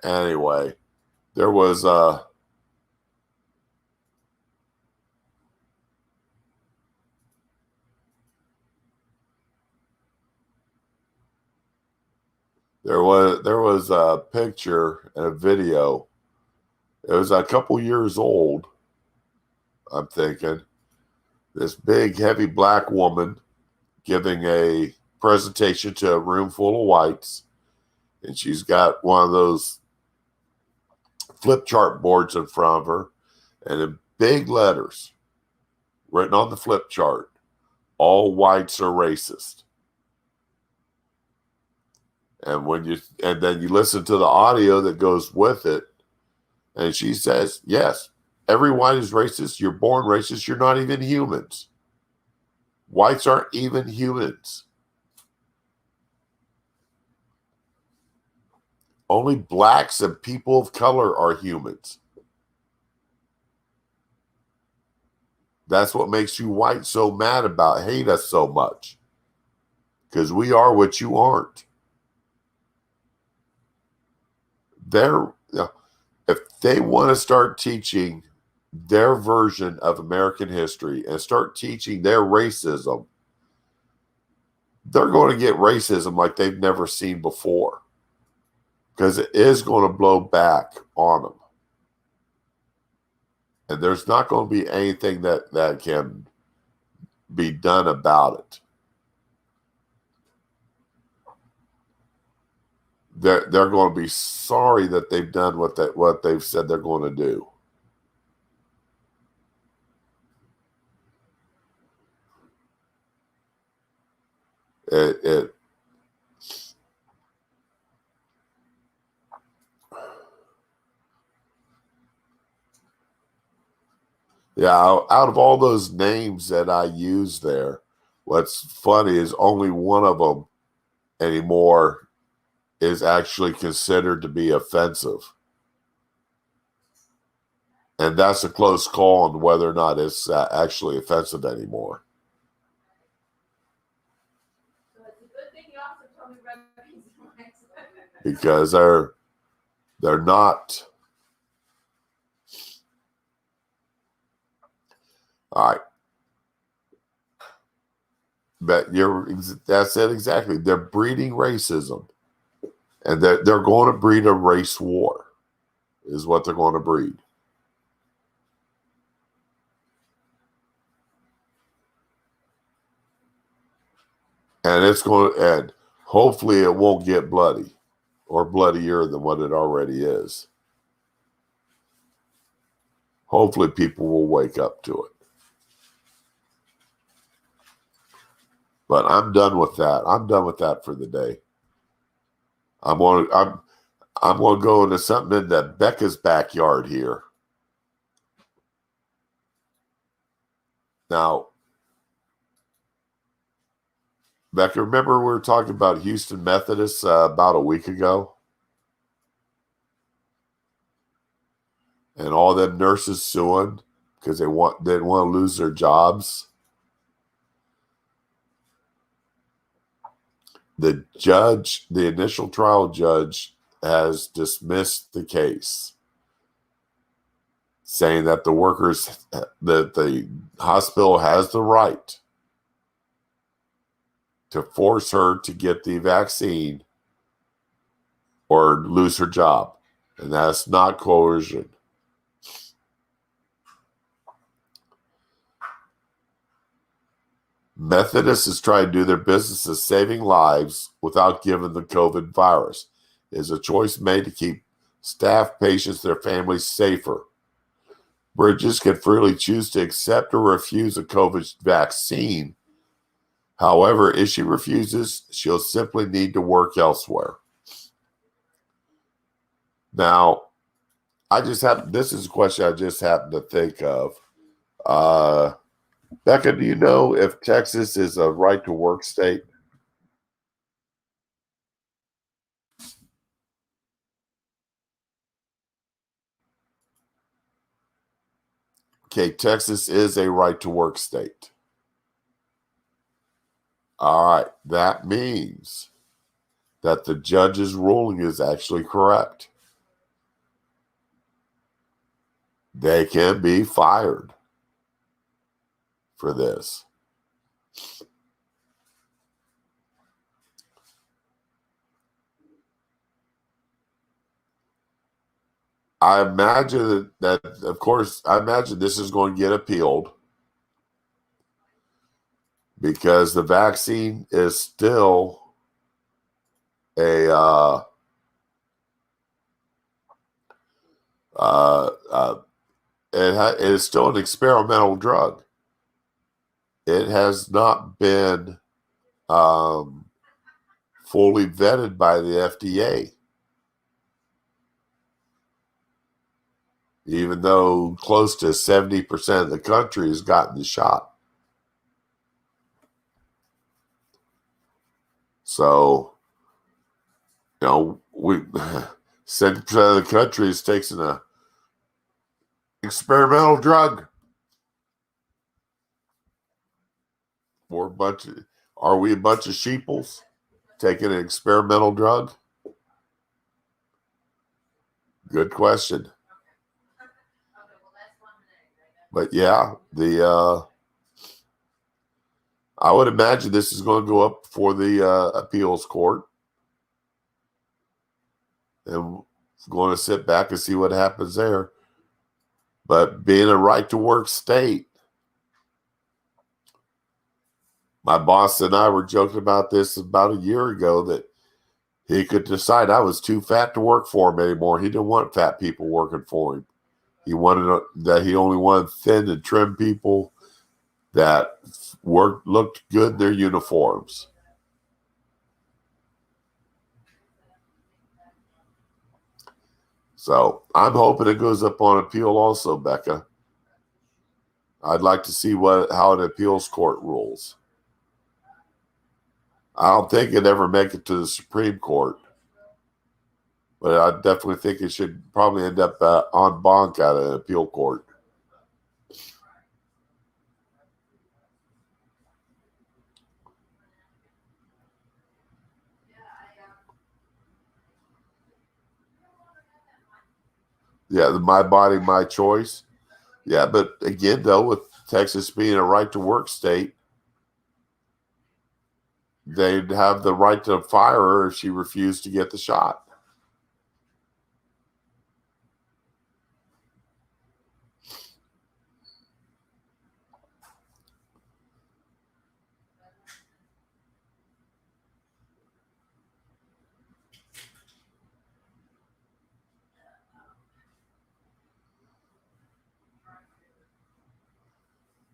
Anyway, there was a picture and a video. It was a couple years old, I'm thinking. This big, heavy black woman giving a presentation to a room full of whites, and she's got one of those flip chart boards in front of her, and in big letters written on the flip chart, all whites are racist. And then you listen to the audio that goes with it, and she says, yes, every white is racist. You're born racist. You're not even humans. Whites aren't even humans. Only blacks and people of color are humans. That's what makes you white so mad about, hate us so much. Because we are what you aren't. If they want to start teaching their version of American history and start teaching their racism, they're going to get racism like they've never seen before. Because it is going to blow back on them. And there's not going to be anything that can be done about it. They're going to be sorry that they've done what they've said they're going to do. Yeah, out of all those names that I use there, what's funny is only one of them anymore is actually considered to be offensive. And that's a close call on whether or not it's actually offensive anymore. So it's a good thing you also told me about bees. Because they're not. All right. But that's it exactly. They're breeding racism. And they're going to breed a race war, is what they're going to breed. And hopefully it won't get bloody or bloodier than what it already is. Hopefully people will wake up to it. But I'm done with that. I'm done with that for the day. I'm going to go into something in the Becca's backyard here. Now, Becca, remember we were talking about Houston Methodists about a week ago? And all them nurses suing because they didn't want to lose their jobs. The initial trial judge, has dismissed the case, saying that the hospital has the right to force her to get the vaccine or lose her job. And that's not coercion. Methodists is trying to do their business of saving lives without giving the COVID virus. It is a choice made to keep staff, patients, their families safer. Bridges can freely choose to accept or refuse a COVID vaccine. However, if she refuses, she'll simply need to work elsewhere. Now, this is a question I just happened to think of. Becca, do you know if Texas is a right to work state? Okay, Texas is a right to work state. All right, that means that the judge's ruling is actually correct. They can be fired for this. I imagine that, of course, I imagine this is going to get appealed because the vaccine is still it is still an experimental drug. It has not been fully vetted by the FDA, even though close to 70% of the country has gotten the shot. So, 70% of the country is taking an experimental drug. Are we a bunch of sheeples taking an experimental drug? Good question. But yeah, I would imagine this is going to go up for the appeals court, and going to sit back and see what happens there. But being a right to work state, my boss and I were joking about this about a year ago, that he could decide I was too fat to work for him anymore. He didn't want fat people working for him. He only wanted thin and trim people that looked good in their uniforms. So I'm hoping it goes up on appeal also, Becca. I'd like to see how an appeals court rules. I don't think it'd ever make it to the Supreme Court, but I definitely think it should probably end up en banc at an appeal court. Yeah, the my body, my choice. Yeah, but again, though, with Texas being a right to work state, they'd have the right to fire her if she refused to get the shot.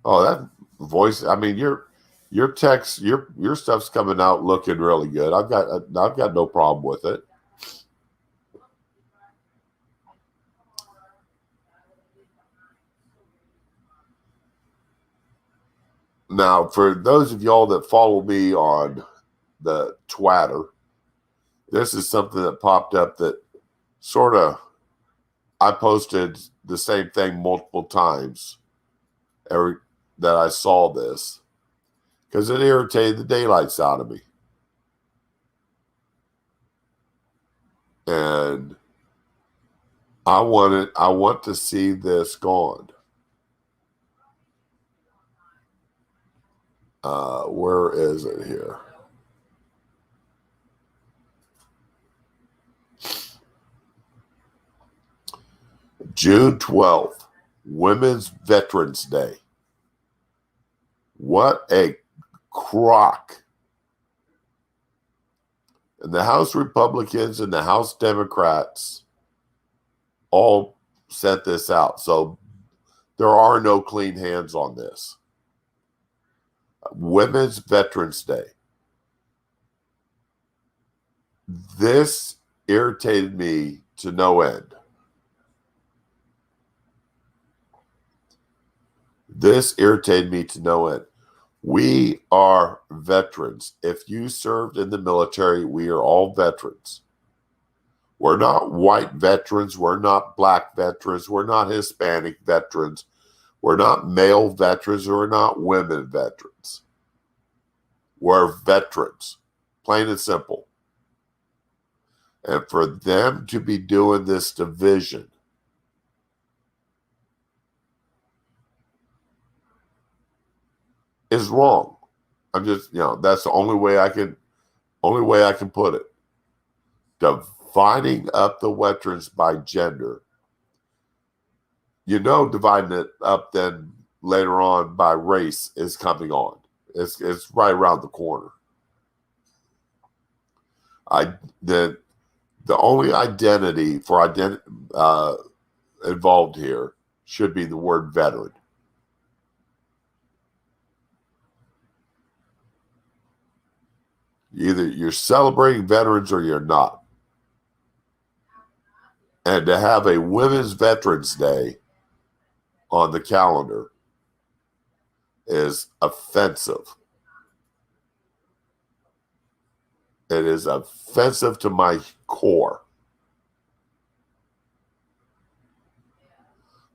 Oh, that voice! I mean, your text, your stuff's coming out looking really good. I've got no problem with it. Now, for those of y'all that follow me on the Twitter, this is something that popped up that sort of, I posted the same thing multiple times that I saw this, because it irritated the daylights out of me. And I want to see this gone. Where is it here? June 12th, Women's Veterans Day. What a crock. And the House Republicans and the House Democrats all sent this out. So there are no clean hands on this. Women's Veterans Day. This irritated me to no end. This irritated me to no end. We are veterans. If you served in the military, we are all veterans. We're not white veterans. We're not black veterans. We're not Hispanic veterans. We're not male veterans. We're not women veterans. We're veterans, plain and simple. And for them to be doing this division is wrong. I'm just, that's the only way I can put it. Dividing up the veterans by gender. Dividing it up then later on by race is coming on. It's right around the corner. The only identity involved here should be the word veteran. Either you're celebrating veterans or you're not. And to have a Women's Veterans Day on the calendar is offensive. It is offensive to my core.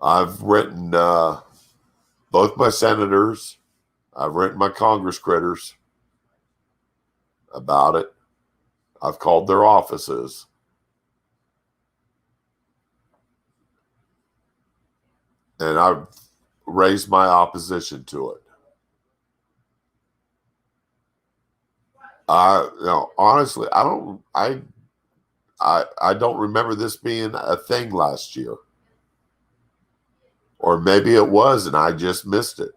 I've written both my senators, I've written my Congress critters about it. I've called their offices. And I've raised my opposition to it. Honestly, I don't remember this being a thing last year. Or maybe it was and I just missed it.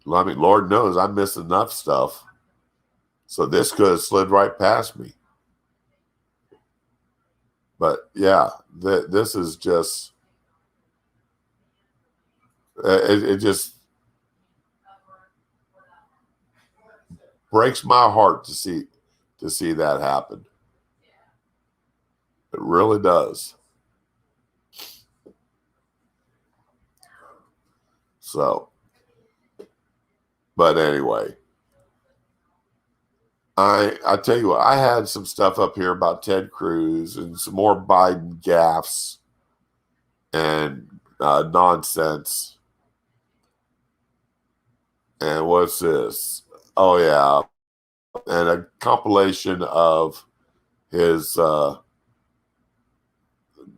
I mean, Lord knows I miss enough stuff. So this could have slid right past me. But yeah, this is just, it just breaks my heart to see that happen. It really does. So, but anyway, I tell you what, I had some stuff up here about Ted Cruz and some more Biden gaffes and nonsense. And what's this? Oh yeah, and a compilation of his of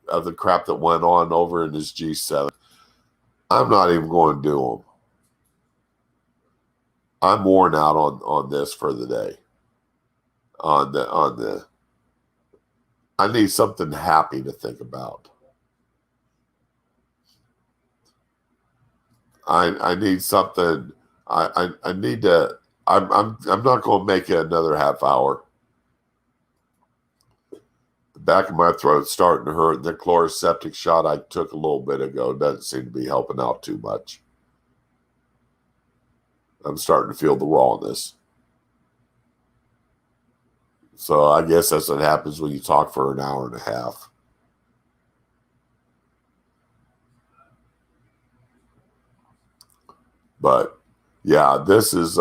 the crap that went on over in his G7. I'm not even going to do them. I'm worn out on this for the day. I need something happy to think about. I need something. I need to. I'm not going to make it another half hour. The back of my throat's starting to hurt. The chloroseptic shot I took a little bit ago doesn't seem to be helping out too much. I'm starting to feel the rawness. So I guess that's what happens when you talk for an hour and a half. But yeah, this is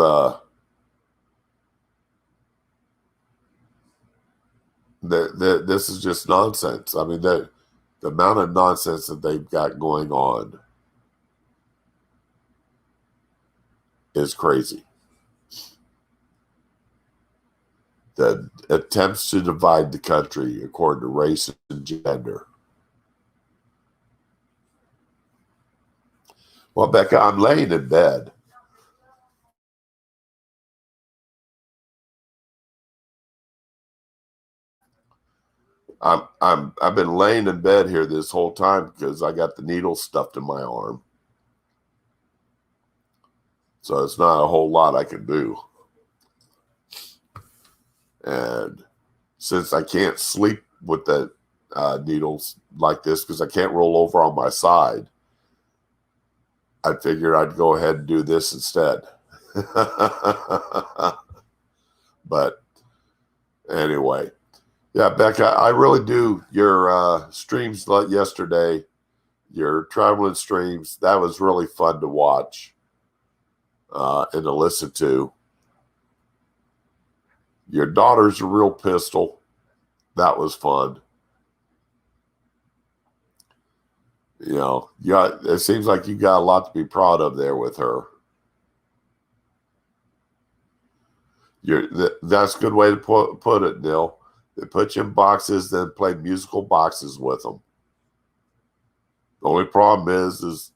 this is just nonsense. I mean, the amount of nonsense that they've got going on is crazy. that attempts to divide the country according to race and gender. Well, Becca, I'm laying in bed. I've been laying in bed here this whole time because I got the needle stuffed in my arm. So it's not a whole lot I can do. And since I can't sleep with the needles like this because I can't roll over on my side, I figured I'd go ahead and do this instead. But anyway, yeah, Becca, I really do. Your streams like yesterday, your traveling streams, that was really fun to watch and to listen to. Your daughter's a real pistol. That was fun. You know, it seems like you got a lot to be proud of there with her. That's a good way to put it, Neil. They put you in boxes, then play musical boxes with them. The only problem is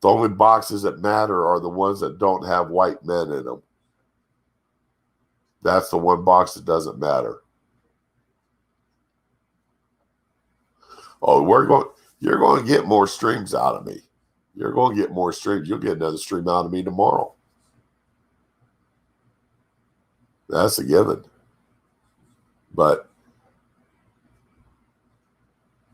the only boxes that matter are the ones that don't have white men in them. That's the one box that doesn't matter. Oh, you're going to get more streams out of me. You're going to get more streams. You'll get another stream out of me tomorrow. That's a given. But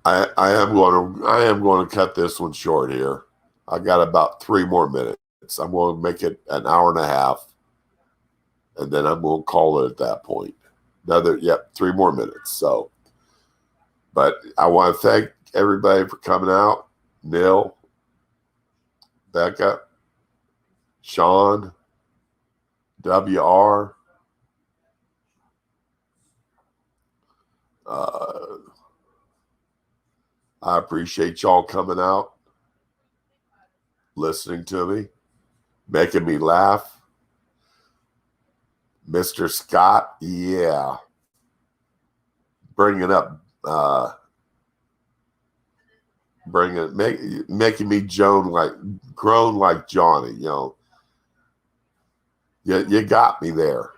I am going to cut this one short here. I got about 3 more minutes. I'm going to make it an hour and a half, and then I'm going to call it at that point. 3 more minutes. So, but I want to thank everybody for coming out. Neil, Becca, Sean, WR. I appreciate y'all coming out, listening to me, making me laugh. Mr. Scott, yeah. Bringing up, making me groan like Johnny, you know. You got me there.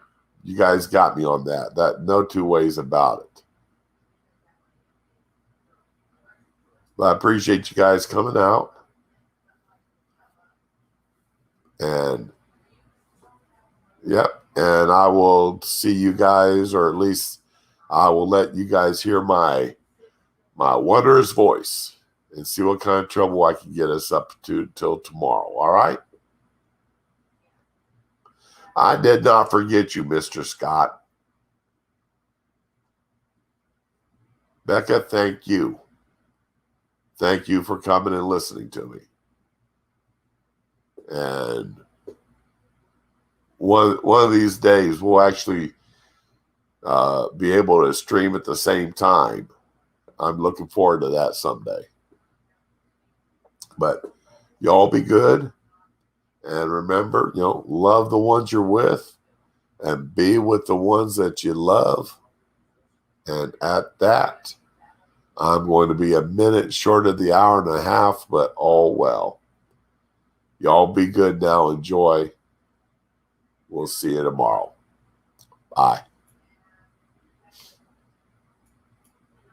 You guys got me on that. No two ways about it. But I appreciate you guys coming out. And yep. And I will see you guys, or at least I will let you guys hear my wondrous voice and see what kind of trouble I can get us up to till tomorrow. All right? I did not forget you, Mr. Scott. Becca, thank you. Thank you for coming and listening to me. And one of these days, we'll actually be able to stream at the same time. I'm looking forward to that someday. But y'all be good. And remember, love the ones you're with and be with the ones that you love. And at that, I'm going to be a minute short of the hour and a half, but all well. Y'all be good now. Enjoy. We'll see you tomorrow. Bye.